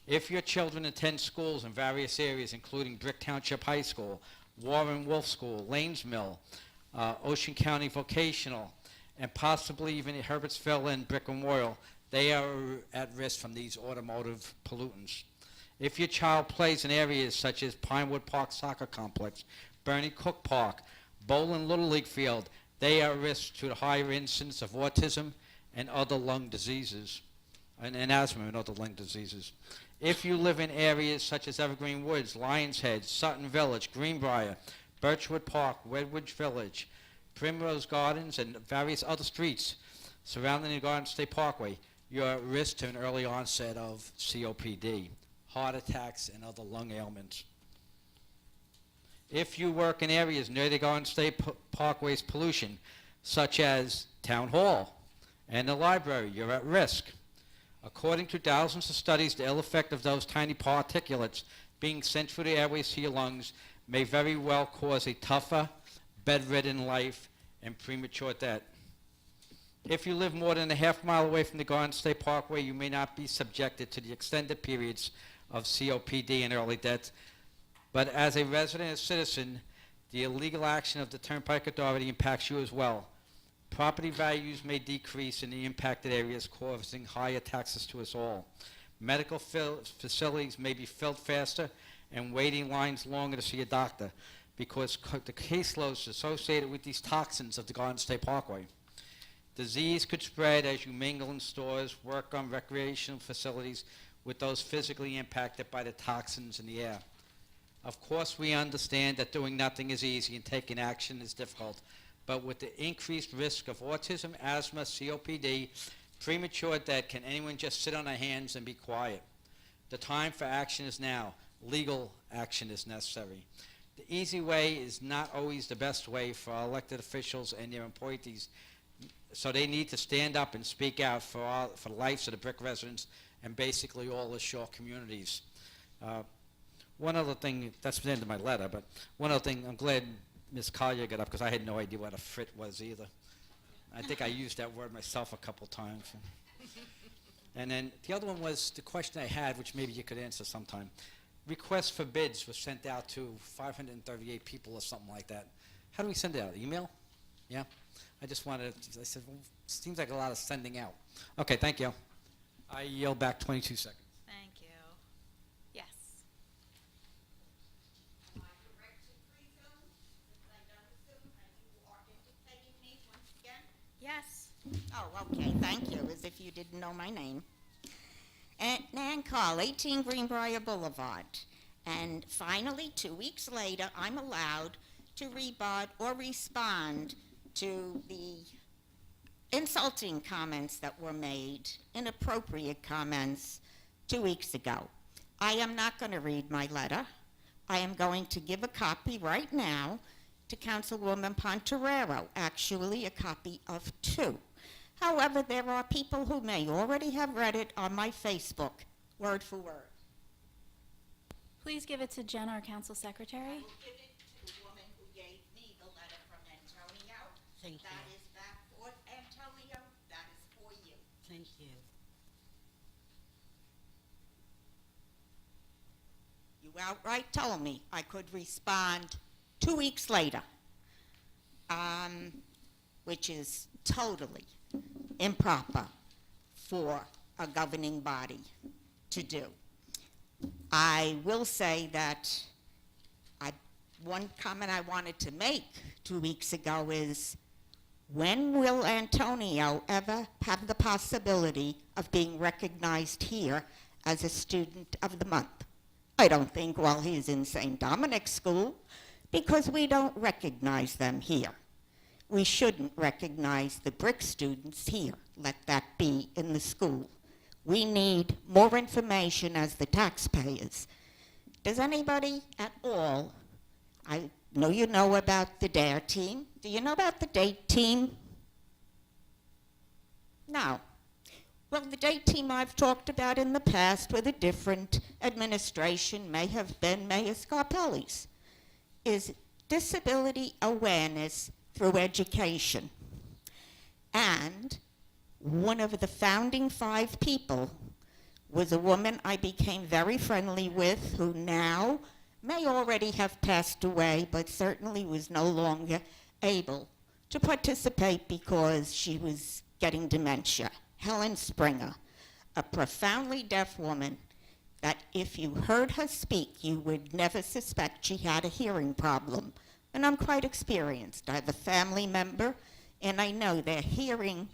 If your children attend schools in various areas, including Brick Township High School, Warren Wolf School, Lanes Mill, Ocean County Vocational, and possibly even at Herbertsville and Brick Memorial, they are at risk from these automotive pollutants. If your child plays in areas such as Pinewood Park Soccer Complex, Bernie Cook Park, Bowling Little League Field, they are at risk to the higher incidence of autism and other lung diseases, and asthma and other lung diseases. If you live in areas such as Evergreen Woods, Lions Head, Sutton Village, Greenbrier, Birchwood Park, Redwood Village, Primrose Gardens, and various other streets surrounding the Garden State Parkway, you're at risk to an early onset of COPD, heart attacks, and other lung ailments. If you work in areas near the Garden State Parkway's pollution, such as Town Hall and the library, you're at risk. According to thousands of studies, the ill effect of those tiny particulates being sent through the airways to your lungs may very well cause a tougher, bedridden life and premature death. If you live more than a half mile away from the Garden State Parkway, you may not be subjected to the extended periods of COPD and early death, but as a resident and citizen, the illegal action of the Turnpike Authority impacts you as well. Property values may decrease in the impacted areas, causing higher taxes to us all. Medical facilities may be filled faster and waiting lines longer to see a doctor because the caseloads associated with these toxins of the Garden State Parkway. Disease could spread as you mingle in stores, work on recreational facilities with those physically impacted by the toxins in the air. Of course, we understand that doing nothing is easy and taking action is difficult. But with the increased risk of autism, asthma, COPD, premature death, can anyone just sit on their hands and be quiet? The time for action is now. Legal action is necessary. The easy way is not always the best way for our elected officials and their appointees, so they need to stand up and speak out for the lives of the Brick residents and basically all the Shore communities. One other thing, that's the end of my letter, but one other thing, I'm glad Ms. Collier got up because I had no idea what a frit was either. I think I used that word myself a couple times. And then the other one was the question I had, which maybe you could answer sometime. Requests for bids was sent out to 538 people or something like that. How do we send it out? Email? Yeah? I just wanted to, I said, well, seems like a lot of sending out. Okay, thank you. I yield back 22 seconds. Thank you. Yes. Am I correct to pre-Zoom? Since I done the Zoom, and you are entertaining me once again? Yes. Oh, okay, thank you, as if you didn't know my name. Nan Carl, 18 Greenbrier Boulevard. And finally, 2 weeks later, I'm allowed to rebut or respond to the insulting comments that were made, inappropriate comments, 2 weeks ago. I am not going to read my letter. I am going to give a copy right now to Councilwoman Pontorero, actually a copy of 2. However, there are people who may already have read it on my Facebook, word for word. Please give it to Jen, our council secretary. I will give it to the woman who gave me the letter from Antonio. Thank That you. is back for Antonio. That is for you. Thank you. outright told me I could respond 2 weeks later, which is totally improper for a governing body to do. I will say that one comment I wanted to make 2 weeks ago is, when will Antonio ever have the possibility of being recognized here as a student of the month? I don't think while he's in St. Dominic's School, because we don't recognize them here. We shouldn't recognize the brick students here. Let that be in the school. We need more information as the taxpayers. Does anybody at all, I know you know about the DARE team. Do you know about the DATE team? No. Well, the DATE team I've talked about in the past with a different administration, may have been Mayor Scarpelli's, is disability awareness through education. And one of the founding 5 people was a woman I became very friendly with, who now may already have passed away, but certainly was no longer able to participate because she was getting dementia. Helen Springer, a profoundly deaf woman that if you heard her speak, you would never suspect she had a hearing problem. And I'm quite experienced. I have a family member, and I know their hearing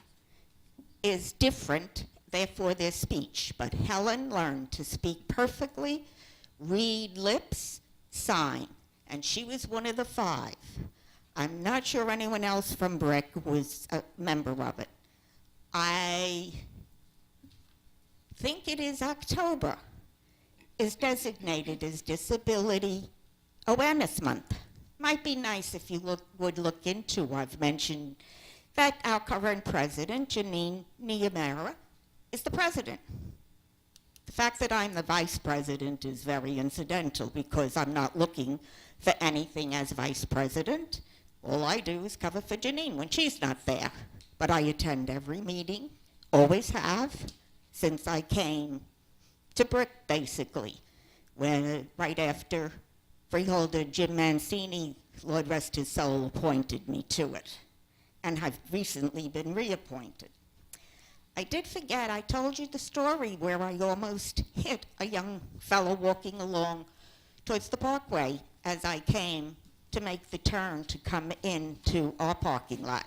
is different, therefore their speech. But Helen learned to speak perfectly, read lips, sign, and she was one of the 5. I'm not sure anyone else from Brick was a member of it. I think it is October is designated as Disability Awareness Month. Might be nice if you would look into. I've mentioned that our current president, Janine Niamera, is the president. The fact that I'm the vice president is very incidental because I'm not looking for anything as vice president. All I do is cover for Janine when she's not there. But I attend every meeting, always have, since I came to Brick, basically, when right after Freeholder Jim Mancini, Lord rest his soul, appointed me to it. And I've recently been reappointed. I did forget, I told you the story where I almost hit a young fellow walking along towards the parkway as I came to make the turn to come into our parking lot.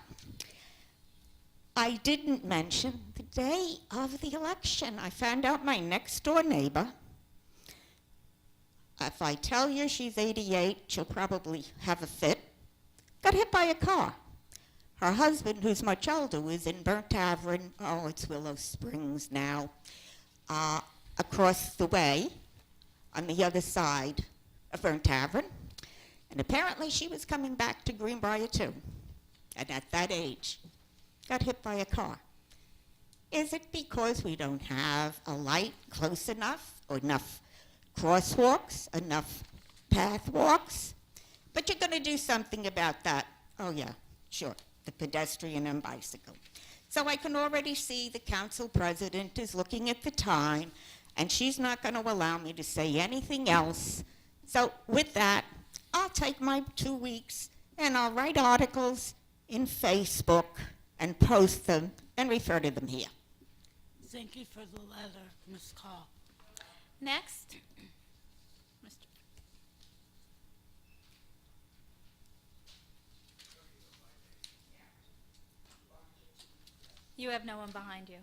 I didn't mention the day of the election. I found out my next door neighbor, if I tell you she's 88, she'll probably have a fit, got hit by a car. Her husband, who's much older, was in Burnt Tavern, it's Willow Springs now, across the way on the other side of Burnt Tavern. And apparently she was coming back to Greenbrier too. And at that age, got hit by a car. Is it because we don't have a light close enough, or enough crosswalks, enough path walks? But you're going to do something about that. Oh yeah, sure, the pedestrian and bicycle. So I can already see the council president is looking at the time, and she's not going to allow me to say anything else. So with that, I'll take my 2 weeks and I'll write articles in Facebook and post them and refer to them here. Thank you for the letter, Ms. Call. Next. You have no one behind you.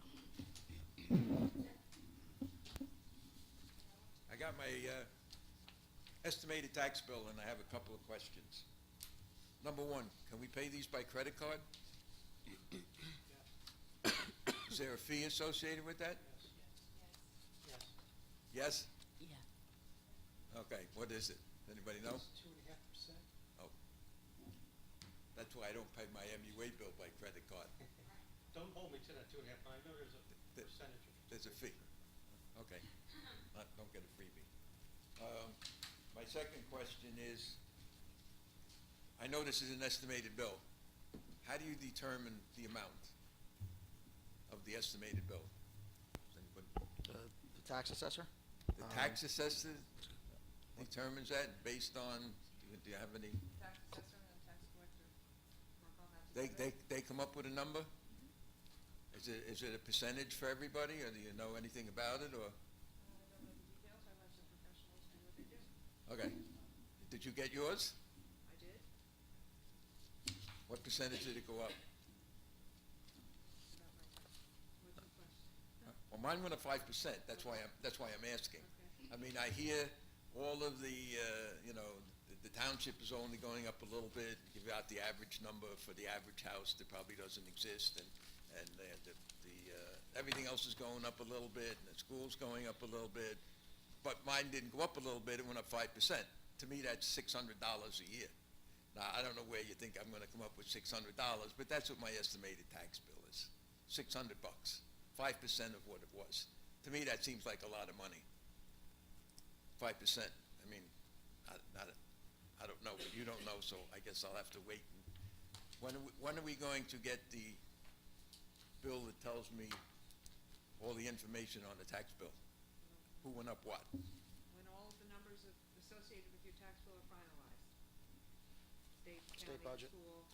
I got my estimated tax bill, and I have a couple of questions. Number one, can we pay these by credit card? Is there a fee associated with that? Yes? Yeah. Okay, what is it? Anybody know? 2.5%. Oh. That's why I don't pay my MUA bill by credit card. Don't hold me to that 2.5%. I know there's a percentage. There's a fee. Okay. Don't get a freebie. My second question is, I know this is an estimated bill. How do you determine the amount of the estimated bill? Does anybody? The tax assessor? The tax assessor determines that based on, do you have any, Tax assessor and tax collector work on that together. they come up with a number? Is it a percentage for everybody, or do you know anything about it, or? I don't know the details, I let the professionals do what they do. Okay. Did you get yours? I did, What percentage did it go up? about my tax. What's your question? Well, mine went up 5%. That's why I'm asking. I mean, I hear all of the, the township is only going up a little bit. Give out the average number for the average house that probably doesn't exist, and everything else is going up a little bit, and the school's going up a little bit. But mine didn't go up a little bit; it went up 5%. To me, that's $600 a year. Now, I don't know where you think I'm going to come up with $600, but that's what my estimated tax bill is. $600, 5% of what it was. To me, that seems like a lot of money. 5%. I mean, I don't know, but you don't know, so I guess I'll have to wait. When are we going to get the bill that tells me all the information on the tax bill? Who went up what? When all of the numbers associated with your tax bill are finalized. State, State county, budget. school.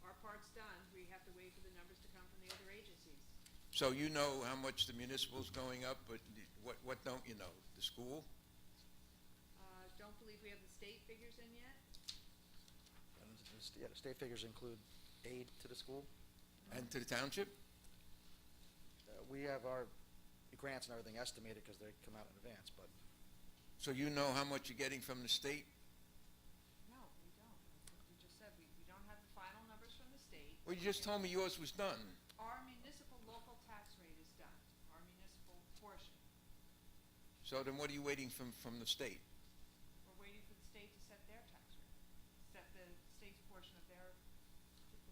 Our part's done, we have to wait for the numbers to come from the other agencies. So you know how much the municipal's going up, but what don't you know? The school? Don't believe we have the state figures in yet. Yeah, the state figures include aid to the school. And to the township? We have our grants and everything estimated because they come out in advance, but So you know how much you're getting from the state? No, we don't. We just said we don't have the final numbers from the state. Well, you just told me yours was done. Our municipal local tax rate is done, our municipal portion. So then what are you waiting from the state? We're waiting for the state to set their tax rate, set the state's portion of their,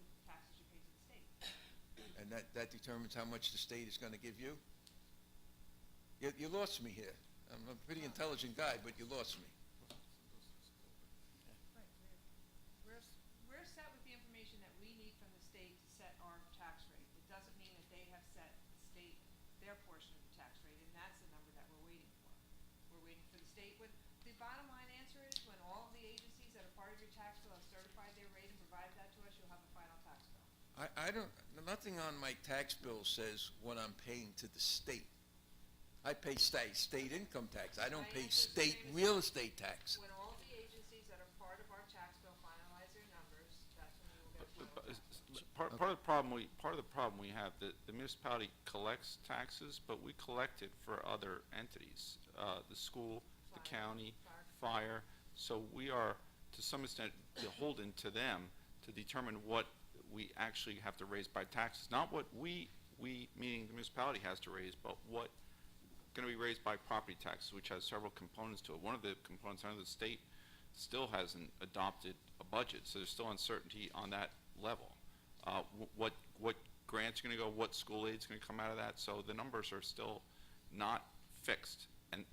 the taxes you pay to the state. And that determines how much the state is going to give you? You lost me here. I'm a pretty intelligent guy, but you lost me. Right, we're set with the information that we need from the state to set our tax rate. It doesn't mean that they have set the state, their portion of the tax rate, and that's the number that we're waiting for. We're waiting for the state. The bottom line answer is, when all of the agencies that are part of your tax bill have certified their rate and provided that to us, you'll have a final tax bill. Nothing on my tax bill says what I'm paying to the state. I pay state income tax. I don't pay state real estate tax. When all the agencies that are part of our tax bill finalize their numbers, that's when we will get final tax. Part of the problem we have, the municipality collects taxes, but we collect it for other entities, the school, the county, fire. So we are, to some extent, beholden to them to determine what we actually have to raise by taxes. Not what we, meaning the municipality, has to raise, but what going to be raised by property taxes, which has several components to it. One of the components, I know the state still hasn't adopted a budget, so there's still uncertainty on that level. What grants are going to go, what school aid's going to come out of that, so the numbers are still not fixed. And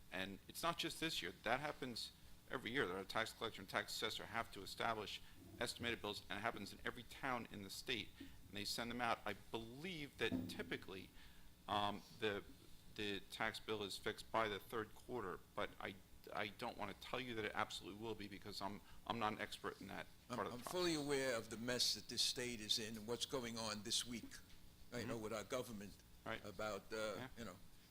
it's not just this year. That happens every year. The tax collector and tax assessor have to establish estimated bills, and it happens in every town in the state, and they send them out. I believe that typically the tax bill is fixed by the third quarter, but I don't want to tell you that it absolutely will be, because I'm not an expert in that part of the I'm process. fully aware of the mess that this state is in and what's going on this week, with our government. Right. About,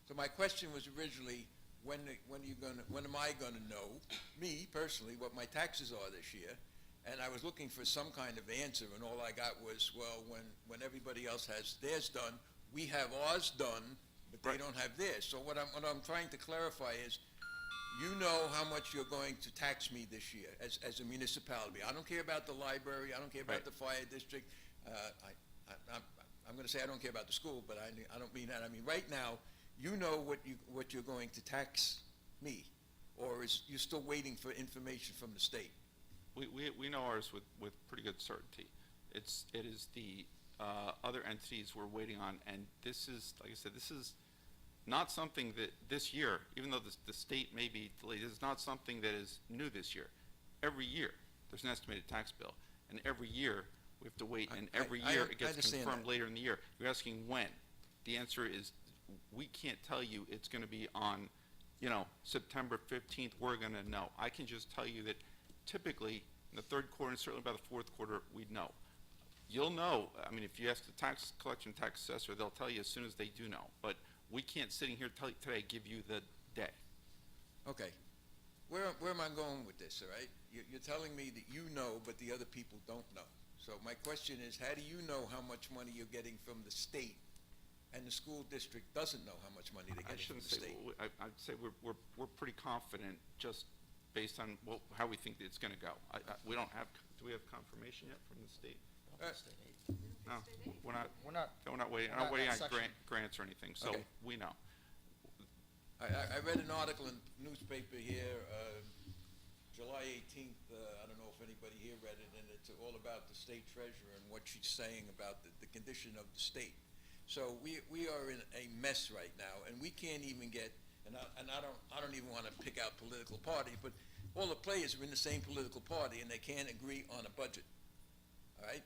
So my question was originally, when am I gonna know, me personally, what my taxes are this year? And I was looking for some kind of answer, and all I got was, well, when everybody else has theirs done, we have ours done, but they don't have theirs. So what I'm trying to clarify is, you know how much you're going to tax me this year as a municipality. I don't care about the library, I don't care about the fire district. I'm gonna say I don't care about the school, but I don't mean that. I mean, right now, you know what you're going to tax me, or is you still waiting for information from the state? We know ours with pretty good certainty. It is the other entities we're waiting on, and this is, like I said, this is not something that this year, even though the state may be delayed, this is not something that is new this year. Every year, there's an estimated tax bill, and every year we have to wait, and every year it gets confirmed later in the year. You're asking when. The answer is, we can't tell you it's going to be on you know, September 15th, we're going to know. I can just tell you that typically in the third quarter and certainly by the fourth quarter, we'd know. You'll know, I mean, if you ask the tax collection tax assessor, they'll tell you as soon as they do know. But we can't sitting here today give you the day. Okay. Where am I going with this, all right? You're telling me that you know, but the other people don't know. So my question is, how do you know how much money you're getting from the state, and the school district doesn't know how much money they're I getting from shouldn't the say, state? I'd say we're pretty confident just based on how we think that it's going to go. We don't have, do we have confirmation yet from the state? No, we're not waiting, I'm not waiting on grants or anything, so Okay. we know. I read an article in the newspaper here, July 18th, I don't know if anybody here read it, and it's all about the state treasurer and what she's saying about the condition of the state. So we are in a mess right now, and we can't even get, and I don't even want to pick out political parties, but all the players are in the same political party, and they can't agree on a budget. All right,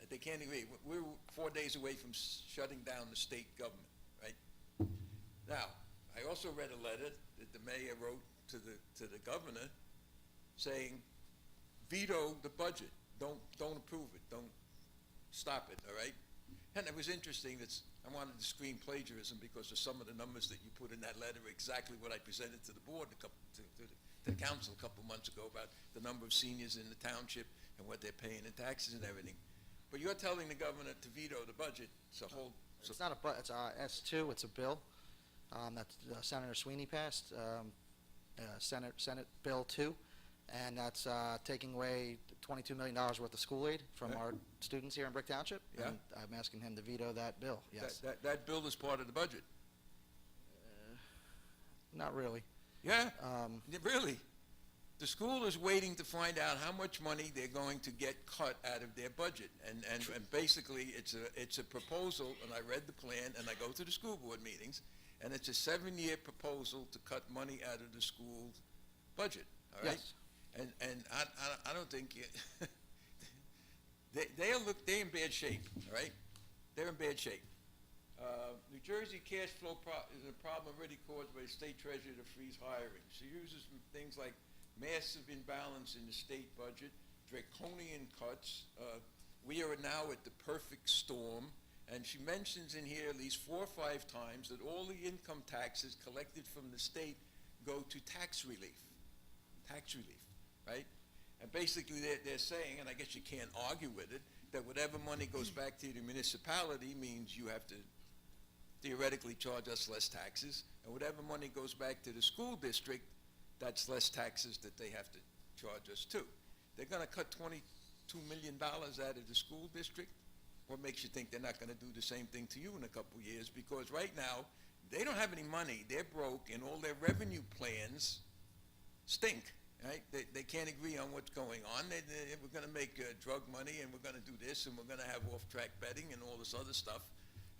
they can't agree. We're 4 days away from shutting down the state government, right? Now, I also read a letter that the mayor wrote to the governor saying, veto the budget, don't approve it, don't stop it, all right? And it was interesting that I wanted to scream plagiarism because of some of the numbers that you put in that letter, exactly what I presented to the board, to the council a couple months ago about the number of seniors in the township and what they're paying in taxes and everything. But you're telling the governor to veto the budget. It's a whole. It's not a it's a S2. It's a bill that Senator Sweeney passed, Senate Bill 2, and that's taking away $22 million worth of school aid from our students here in Brick Township. Yeah. And I'm asking him to veto that bill. Yes. That bill is part of the budget. Not really. Yeah, really. The school is waiting to find out how much money they're going to get cut out of their budget. And basically, it's a proposal, and I read the plan, and I go to the school board meetings, and it's a 7-year proposal to cut money out of the school's budget, all right? Yes. And I don't think, they're in bad shape, all right? They're in bad shape. New Jersey cash flow is a problem already caused by the state treasurer to freeze hiring. She uses things like massive imbalance in the state budget, draconian cuts. We are now at the perfect storm, and she mentions in here at least 4 or 5 times that all the income taxes collected from the state go to tax relief, right? And basically they're saying, and I guess you can't argue with it, that whatever money goes back to the municipality means you have to theoretically charge us less taxes, and whatever money goes back to the school district, that's less taxes that they have to charge us too. They're going to cut $22 million out of the school district. What makes you think they're not going to do the same thing to you in a couple of years? Because right now, they don't have any money. They're broke, and all their revenue plans stink. Right? They can't agree on what's going on. We're going to make drug money, and we're going to do this, and we're going to have off-track betting and all this other stuff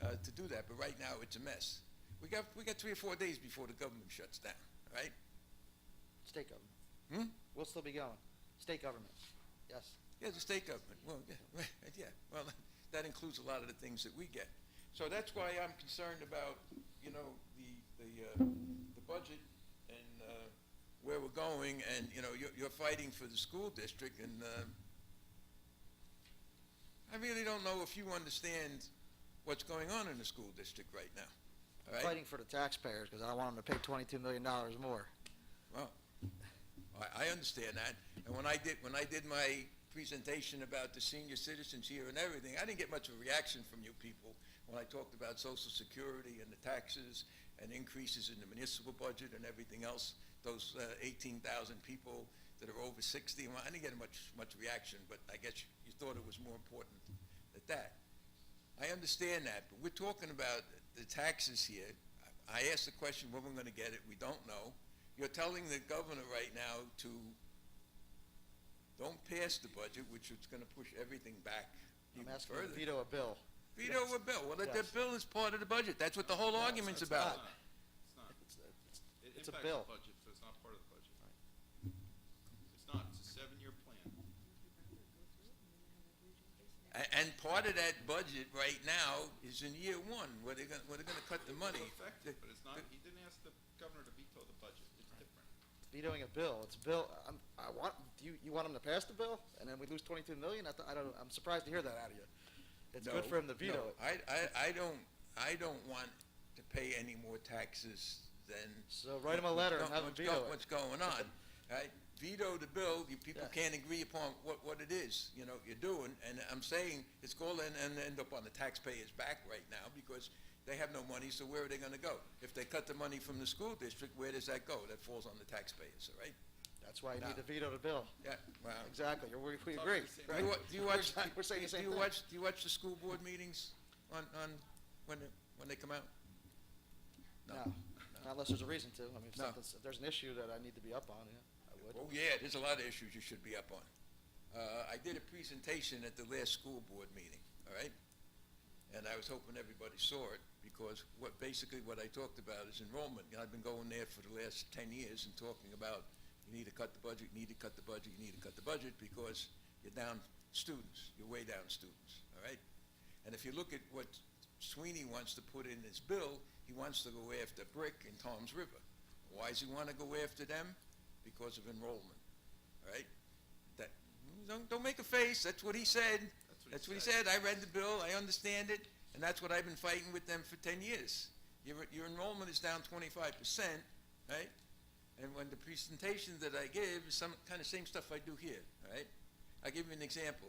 to do that. But right now, it's a mess. We got 3 or 4 days before the government shuts down, right? State government. We'll still be going. State government. Yes. Yeah, the state government. Well, yeah, yeah. Well, that includes a lot of the things that we get. So that's why I'm concerned about, the budget and where we're going. And you're fighting for the school district, and I really don't know if you understand what's going on in the school district right now. All right? Fighting for the taxpayers because I don't want them to pay $22 million more. Well, I understand that. And when I did my presentation about the senior citizens here and everything, I didn't get much of a reaction from you people when I talked about Social Security and the taxes and increases in the municipal budget and everything else. Those 18,000 people that are over 60. Well, I didn't get much reaction, but I guess you thought it was more important than that. I understand that, but we're talking about the taxes here. I asked the question when we're going to get it. We don't know. You're telling the governor right now to don't pass the budget, which is going to push everything back I'm even asking further. to veto a bill. Veto a bill. Well, Yes. the bill is part of the budget. That's what the whole argument's It's about. not. It's not. It It's a impacts bill. the budget, but it's not part of the budget. It's not. It's a 7-year plan. And part of that budget right now is in year 1, where they're going to cut the money. It's effective, but it's not. He didn't ask the governor to veto the budget. vetoing a bill. It's a bill, you want him to pass the bill, and then we lose 22 million? I'm surprised to hear that out of you. It's good for him to veto it. I don't want to pay any more taxes than. So write him a letter and have him veto it. What's going on, right? Veto the bill, you people Yeah. can't agree upon what it is, you're doing, and I'm saying it's going to end up on the taxpayers' back right now, because they have no money, so where are they gonna go? If they cut the money from the school district, where does that go? That falls on the taxpayers, all right? That's why you No. need to veto the bill. Yeah, well. Exactly, we agree. Do you wa- do you watch, We're saying the same do thing. you watch the school board meetings on, when they come out? No, not unless there's a reason to. I mean, No. if there's an issue that I need to be up on, yeah, I would. Oh, yeah, there's a lot of issues you should be up on. I did a presentation at the last school board meeting, all right? And I was hoping everybody saw it, because what I talked about is enrollment. I've been going there for the last 10 years and talking about, you need to cut the budget, you need to cut the budget, you need to cut the budget, because you're down students, you're way down students, all right? And if you look at what Sweeney wants to put in his bill, he wants to go after Brick and Tom's River. Why does he want to go after them? Because of enrollment, all right? Don't make a face, that's what he said. That's what he said. I read the bill, I understand it, and that's what I've been fighting with them for 10 years. Your enrollment is down 25%, right? And when the presentation that I give is some kind of same stuff I do here, right? I'll give you an example.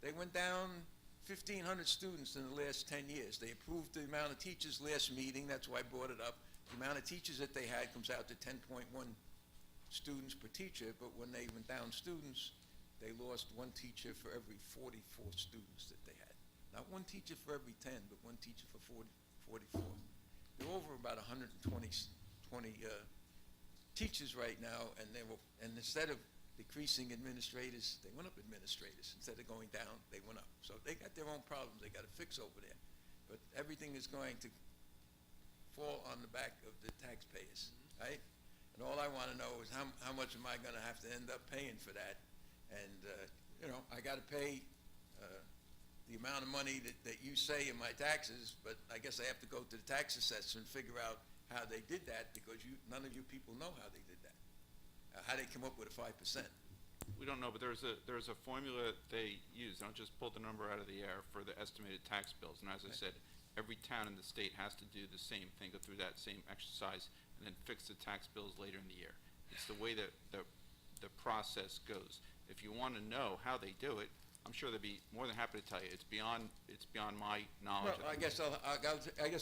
They went down 1,500 students in the last 10 years. They approved the amount of teachers last meeting, that's why I brought it up. The amount of teachers that they had comes out to 10.1 students per teacher, but when they went down students, they lost one teacher for every 44 students that they had. Not one teacher for every 10, but one teacher for 44. They're over about 120 teachers right now, and instead of decreasing administrators, they went up administrators. Instead of going down, they went up. So they got their own problems they got to fix over there. But everything is going to fall on the back of the taxpayers, right? And all I want to know is how much am I going to have to end up paying for that? And, I got to pay the amount of money that you say in my taxes, but I guess I have to go to the tax assessor and figure out how they did that, because none of you people know how they did that, how they come up with a 5%. We don't know, but there's a formula they use. They don't just pull the number out of the air for the estimated tax bills. And as I said, every town in the state has to do the same thing, go through that same exercise, and then fix the tax bills later in the year. It's the way that the process goes. If you want to know how they do it, I'm sure they'd be more than happy to tell you. It's beyond my knowledge. Well, I guess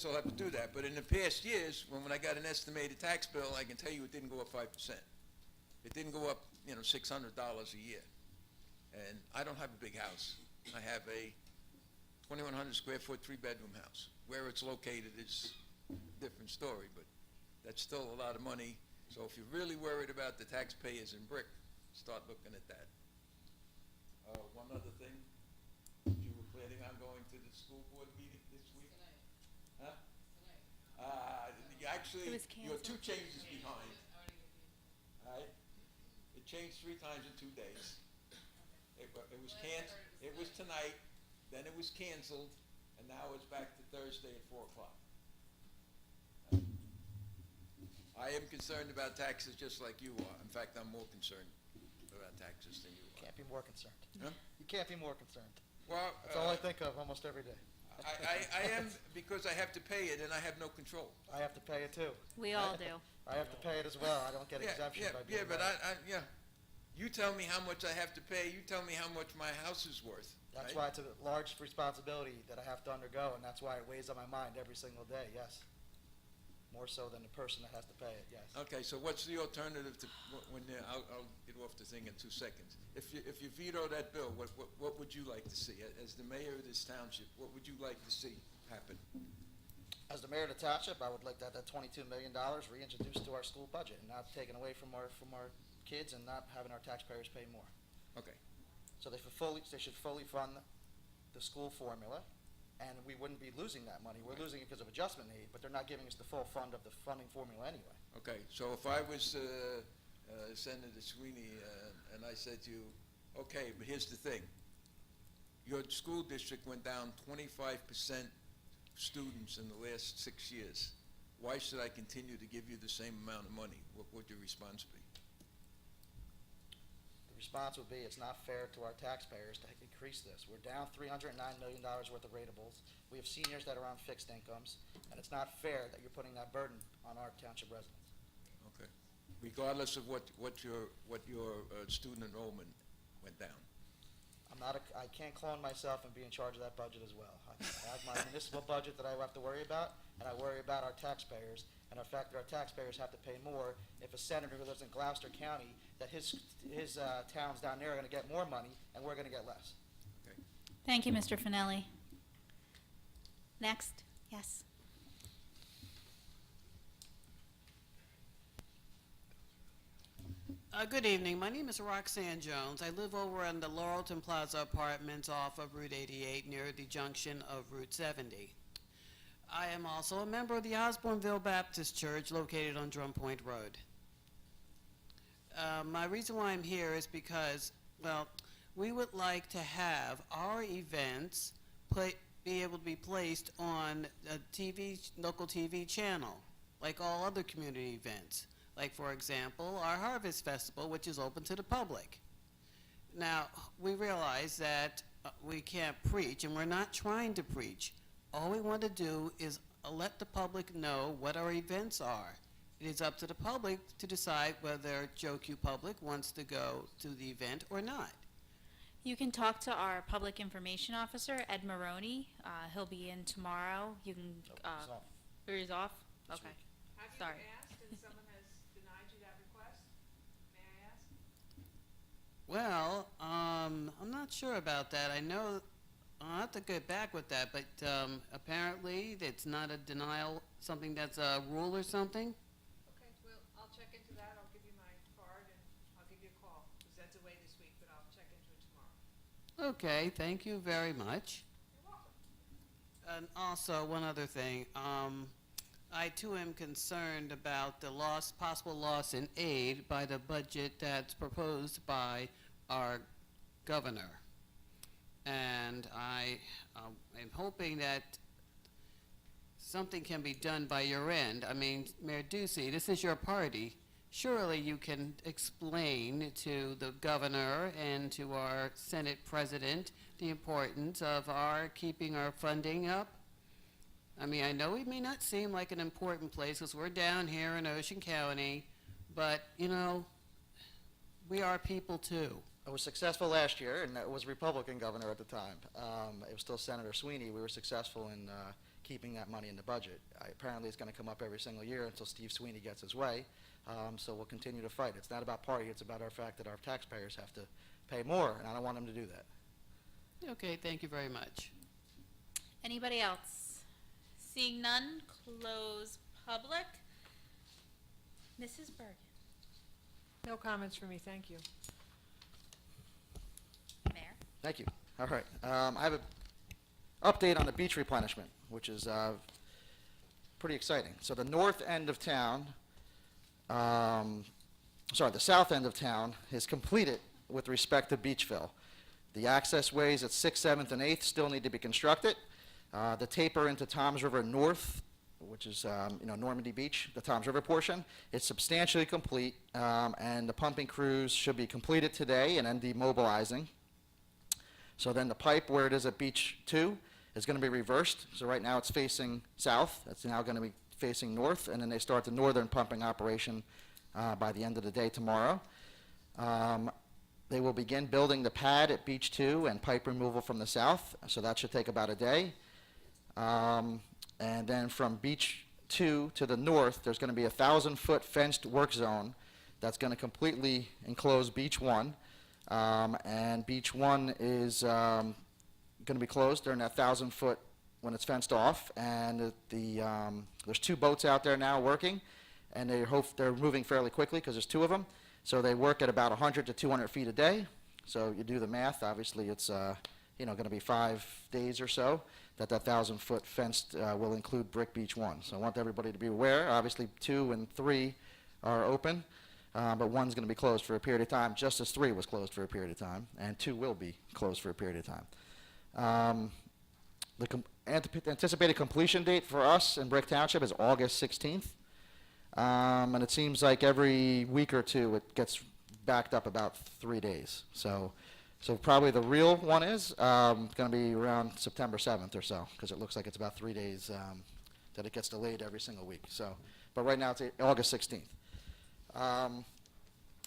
I'll have to do that. But in the past years, when I got an estimated tax bill, I can tell you it didn't go up 5%. It didn't go up, $600 a year. And I don't have a big house. I have a 2,100 square foot, 3-bedroom house. Where it's located is a different story, but that's still a lot of money. So if you're really worried about the taxpayers in Brick, start looking at that. One other thing, you were planning on going to the school board meeting this week? Huh? Actually, It was you're canceled. 2 changes behind. All right? It changed 3 times in 2 days. It was it was tonight, then it was canceled, and now it's back to Thursday at 4 o'clock. I am concerned about taxes just like you are. In fact, I'm more concerned about taxes than you are. Can't be more concerned. Huh? You can't be more concerned. Well, That's all I think of almost every day. I am, because I have to pay it and I have no control. I have to pay it too. We all do. I have to pay it as well. I don't get Yeah, exemption yeah, by yeah, doing but that. you tell me how much I have to pay, you tell me how much my house is worth. That's right? why it's a large responsibility that I have to undergo, and that's why it weighs on my mind every single day, yes. More so than the person that has to pay it, yes. Okay, so what's the alternative to, I'll get off the thing in 2 seconds. If you veto that bill, what would you like to see? As the mayor of this township, what would you like to see happen? As the mayor of the township, I would like that $22 million reintroduced to our school budget and not taken away from our kids and not having our taxpayers pay more. Okay, So they should fully fund the school formula, and we wouldn't be losing that money. We're losing it because of adjustment need, but they're not giving us the full fund of the funding formula anyway. okay, so if I was Senator Sweeney and I said to you, okay, but here's the thing. Your school district went down 25% students in the last 6 years. Why should I continue to give you the same amount of money? What would your response be? response would be, it's not fair to our taxpayers to increase this. We're down $309 million worth of ratables. We have seniors that are on fixed incomes, and it's not fair that you're putting that burden on our township residents. Okay. Regardless of what your student enrollment went down. I can't clone myself and be in charge of that budget as well. I have my municipal budget that I have to worry about, and I worry about our taxpayers, and the fact that our taxpayers have to pay more if a senator who lives in Gloucester County, that his towns down there are gonna get more money, and we're gonna get less. Okay. Thank you, Mr. Finelli. Next, yes. Good evening. My name is Roxanne Jones. I live over in the Laurelton Plaza Apartments off of Route 88 near the junction of Route 70. I am also a member of the Osborneville Baptist Church located on Drum Point Road. My reason why I'm here is because, well, we would like to have our events be able to be placed on a local TV channel, like all other community events. Like, for example, our Harvest Festival, which is open to the public. Now, we realize that we can't preach, and we're not trying to preach. All we want to do is let the public know what our events are. It is up to the public to decide whether Joe Q Public wants to go to the event or not. You can talk to our public information officer, Ed Maroney. He'll be in tomorrow. You can, He's off. or he's off? This Okay. week. Have you Sorry. asked and someone has denied you that request? May I ask? Well, I'm not sure about that. I know, I'll have to get back with that, but apparently it's not a denial, something that's a rule or something. Okay, well, I'll check into that. I'll give you my card and I'll give you a call, because that's away this week, but I'll check into it tomorrow. Okay, thank you very much. You're welcome. And also, one other thing, I too am concerned about the possible loss in aid by the budget that's proposed by our governor. And I am hoping that something can be done by your end. I mean, Mayor Ducey, this is your party. Surely you can explain to the governor and to our Senate president the importance of our keeping our funding up. I mean, I know it may not seem like an important place because we're down here in Ocean County, but, you know, we are people too. It was successful last year, and it was Republican governor at the time. It was still Senator Sweeney. We were successful in keeping that money in the budget. Apparently, it's going to come up every single year until Steve Sweeney gets his way. So we'll continue to fight. It's not about party. It's about our fact that our taxpayers have to pay more, and I don't want them to do that. Okay, thank you very much. Anybody else? Seeing none, close public. Mrs. Bergen. No comments for me, thank you. Mayor. Thank you. All right. I have an update on the beach replenishment, which is pretty exciting. So the north end of town, the south end of town is completed with respect to beach fill. The access ways at 6th, 7th, and 8th still need to be constructed. The taper into Toms River North, which is Normandy Beach, the Toms River portion, is substantially complete, and the pumping crews should be completed today and then demobilizing. So then the pipe where it is at Beach 2 is going to be reversed. So right now it's facing south. It's now going to be facing north, and then they start the northern pumping operation by the end of the day tomorrow. They will begin building the pad at Beach 2 and pipe removal from the south, so that should take about a day. And then from Beach 2 to the north, there's going to be a 1,000-foot fenced work zone that's going to completely enclose Beach 1. And Beach 1 is going to be closed during that 1,000-foot when it's fenced off. And there's 2 boats out there now working, and they're moving fairly quickly because there's 2 of them. So they work at about 100 to 200 feet a day. So you do the math. Obviously, it's going to be 5 days or so that 1,000-foot fenced will include Brick Beach 1. So I want everybody to be aware. Obviously, 2 and 3 are open, but 1's going to be closed for a period of time, just as 3 was closed for a period of time, and 2 will be closed for a period of time. The anticipated completion date for us in Brick Township is August 16th. And it seems like every week or two it gets backed up about 3 days. So probably the real one is going to be around September 7th or so, because it looks like it's about 3 days that it gets delayed every single week. So, but right now it's August 16th. I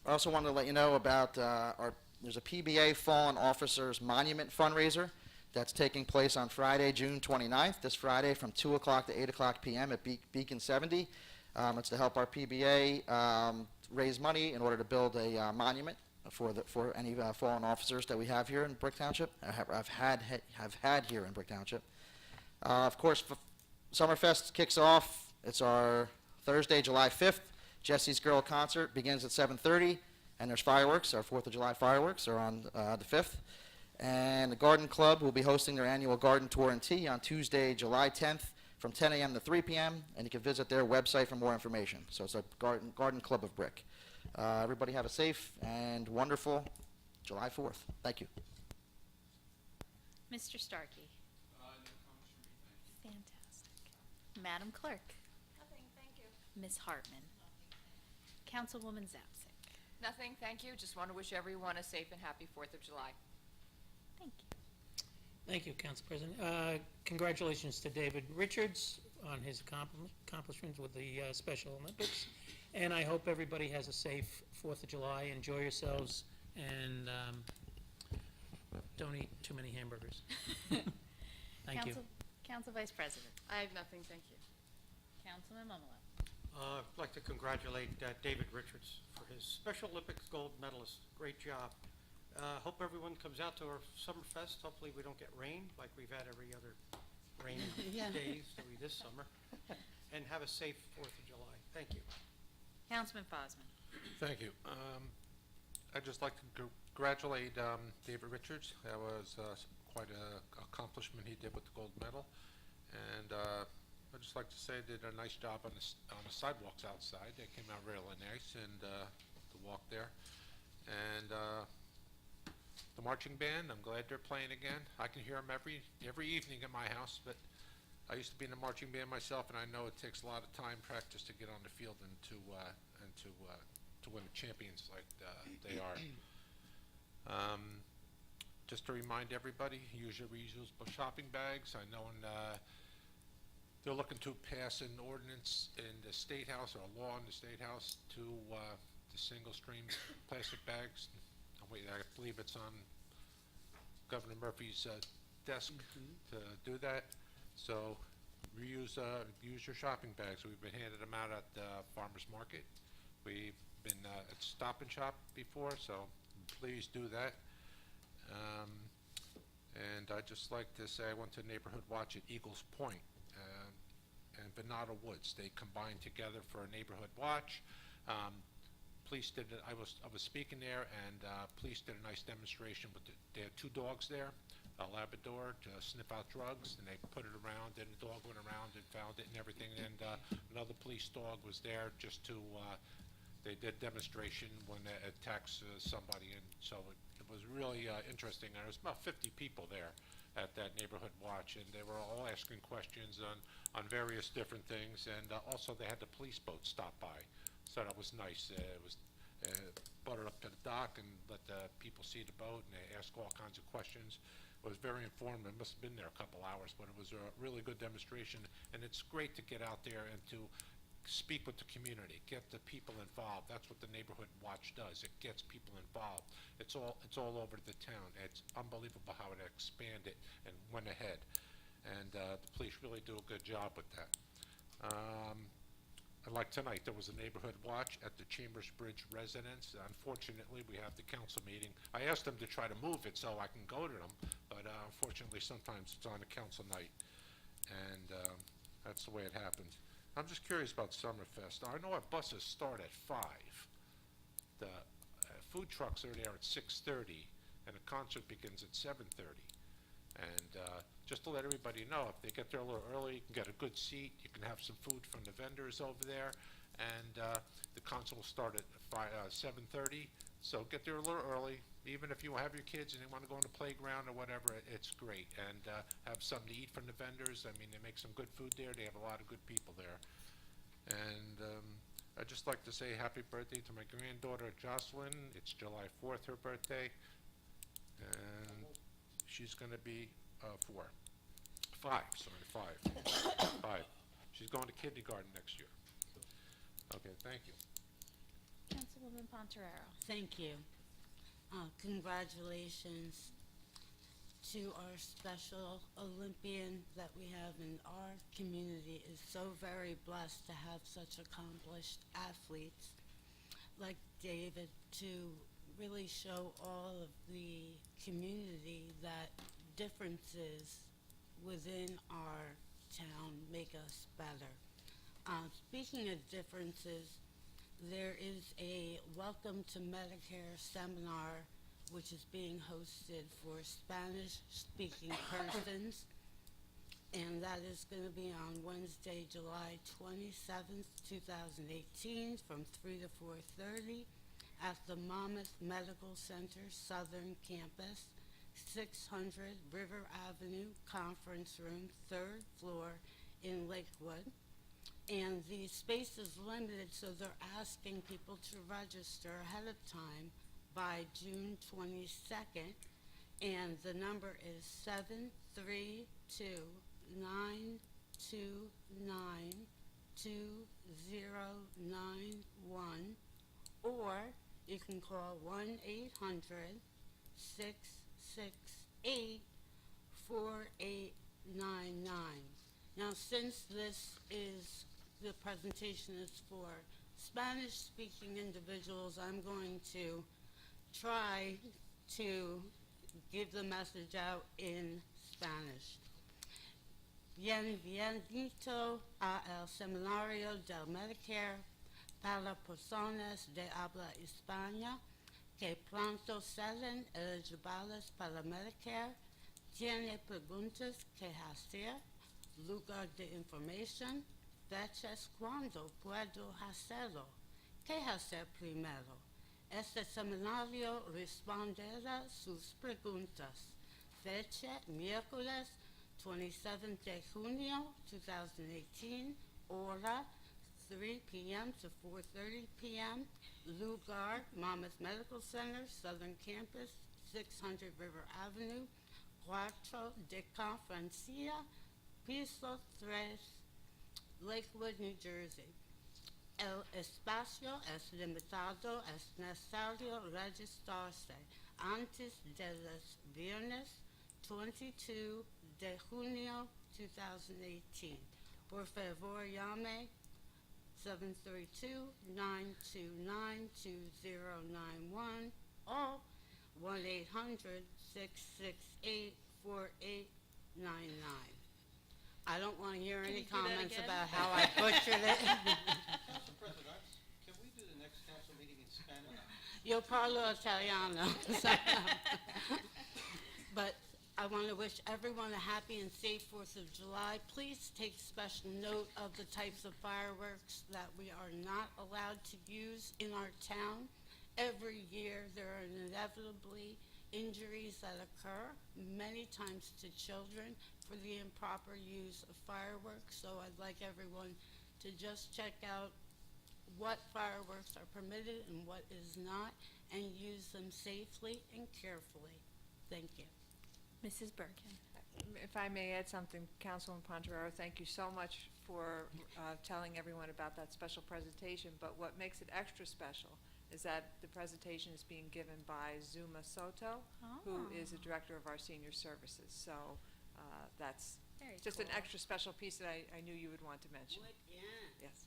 also wanted to let you know about there's a PBA Fallen Officers Monument fundraiser that's taking place on Friday, June 29th, this Friday from 2 o'clock to 8 o'clock p.m. at Beacon 70. It's to help our PBA raise money in order to build a monument for any fallen officers that we have here in Brick Township, have had here in Brick Township. Of course, Summerfest kicks off. It's our Thursday, July 5th. Jesse's Girl Concert begins at 7:30, and there's fireworks. Our 4th of July fireworks are on the 5th. And the Garden Club will be hosting their annual garden tour and tea on Tuesday, July 10th from 10 a.m. to 3 p.m., and you can visit their website for more information. So it's a Garden Club of Brick. Everybody have a safe and wonderful July 4th. Thank you. Mr. Starkey. Fantastic. Madam Clerk. Nothing, thank you. Ms. Hartman. Councilwoman Zapsik. Nothing, thank you. Just want to wish everyone a safe and happy 4th of July. Thank you. Thank you, Council President. Congratulations to David Richards on his accomplishments with the Special Olympics. And I hope everybody has a safe 4th of July. Enjoy yourselves and don't eat too many hamburgers. Thank you. Council Vice President. I have nothing, thank you. Councilman Mumolo. I'd like to congratulate David Richards for his Special Olympics gold medalist. Great job. Hope everyone comes out to our Summerfest. Hopefully we don't get rain like we've had every other rainy days this summer. And have a safe 4th of July. Thank you. Councilman Fosman. Thank you. I'd just like to congratulate David Richards. That was quite an accomplishment he did with the gold medal. And I'd just like to say they did a nice job on the sidewalks outside. They came out really nice, and the walk there. And the marching band, I'm glad they're playing again. I can hear them every evening at my house, but I used to be in the marching band myself, and I know it takes a lot of time, practice to get on the field and to win the champions like they are. Just to remind everybody, use your reusable shopping bags. I know they're looking to pass an ordinance in the State House, or a law in the State House, to the single-stream plastic bags. I believe it's on Governor Murphy's desk to do that. So use your shopping bags. We've been handing them out at the farmer's market. We've been at Stop and Shop before, so please do that. And I'd just like to say I went to Neighborhood Watch at Eagles Point and Venata Woods. They combined together for a Neighborhood Watch. Police did it. I was speaking there, and police did a nice demonstration. They had 2 dogs there, a Labrador to sniff out drugs, and they put it around, and the dog went around and found it and everything. And another police dog was there just to. They did demonstration when it attacks somebody, and so it was really interesting. There was about 50 people there at that Neighborhood Watch, and they were all asking questions on various different things. And also they had the police boat stop by. So that was nice. It was brought it up to the dock and let the people see the boat, and they asked all kinds of questions. It was very informative. It must have been there a couple hours, but it was a really good demonstration. And it's great to get out there and to speak with the community, get the people involved. That's what the Neighborhood Watch does. It gets people involved. It's all over the town. It's unbelievable how it expanded and went ahead. And the police really do a good job with that. And like tonight, there was a Neighborhood Watch at the Chambers Bridge residence. Unfortunately, we have the council meeting. I asked them to try to move it so I can go to them, but unfortunately, sometimes it's on a council night, and that's the way it happens. I'm just curious about Summerfest. I know our buses start at 5. The food trucks are there at 6:30, and the concert begins at 7:30. And just to let everybody know, if they get there a little early, you can get a good seat. You can have some food from the vendors over there. And the concert will start at 7:30. So get there a little early. Even if you have your kids and they want to go on the playground or whatever, it's great. And have something to eat from the vendors. I mean, they make some good food there. They have a lot of good people there. And just like to say happy birthday to my granddaughter Jocelyn. It's July 4th, her birthday. And she's going to be 5. She's going to kindergarten next year. Okay, thank you. Councilwoman Pontorero. Thank you. Congratulations to our Special Olympian that we have in our community. Is so very blessed to have such accomplished athletes like David to really show all of the community that differences within our town make us better. Speaking of differences, there is a Welcome to Medicare seminar which is being hosted for Spanish-speaking persons, and that is going to be on Wednesday, July 27th, 2018, from 3 to 4:30 at the Monmouth Medical Center Southern Campus, 600 River Avenue, Conference Room, 3rd floor in Lakewood. And the space is limited, so they're asking people to register ahead of time by June 22nd, and the number is 732-929-2091, or you can call 1-800-668-4899. Now, since the presentation is for Spanish-speaking individuals, I'm going to try to give the message out in Spanish. Bienvenido a el Seminario del Medicare para personas de habla hispana que pronto serán elegibles para Medicare. Tiene preguntas que hacer, lugar de información, fechas cuando puedo hacerlo. ¿Qué hacer primero? Este seminario responderá sus preguntas. Fecha, miércoles 27 de junio 2018, hora 3 p.m. to 4:30 p.m. Lugar, Monmouth Medical Center, Southern Campus, 600 River Avenue, Cuarto de Conferencia, piso 3, Lakewood, New Jersey. El espacio es limitado, es necesario registrarse antes de los viernes 22 de junio 2018. Por favor, llame 732-929-2091 o 1-800-668-4899. I don't want to hear any you do that comments again? about how I butchered it. Council President, can we do the next council meeting in Spanish? Io parlo italiano. But I want to wish everyone a happy and safe 4th of July. Please take special note of the types of fireworks that we are not allowed to use in our town. Every year there are inevitably injuries that occur, many times to children, for the improper use of fireworks. So I'd like everyone to just check out what fireworks are permitted and what is not, and use them safely and carefully. Thank you. Mrs. Birkin. If I may add something, Councilman Pontorero, thank you so much for telling everyone about that special presentation, but what makes it extra special is that the presentation is being given by Zuma Soto, who is the director of our senior services. So that's Very just an cool. extra special piece that I knew you would want to mention. Yes.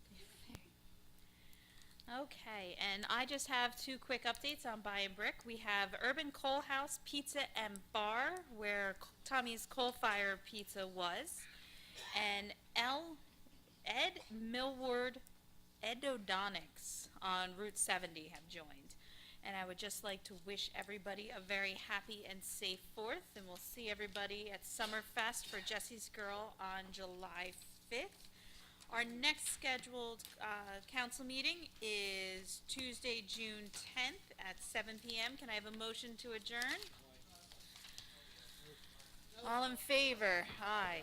Okay, and I just have 2 quick updates on Buy and Brick. We have Urban Coal House Pizza and Bar, where Tommy's Coal Fire Pizza was, and Ed Millward Edodonics on Route 70 have joined. And I would just like to wish everybody a very happy and safe 4th, and we'll see everybody at Summerfest for Jesse's Girl on July 5th. Our next scheduled council meeting is Tuesday, June 10th at 7 p.m. Can I have a motion to adjourn? All in favor? Aye.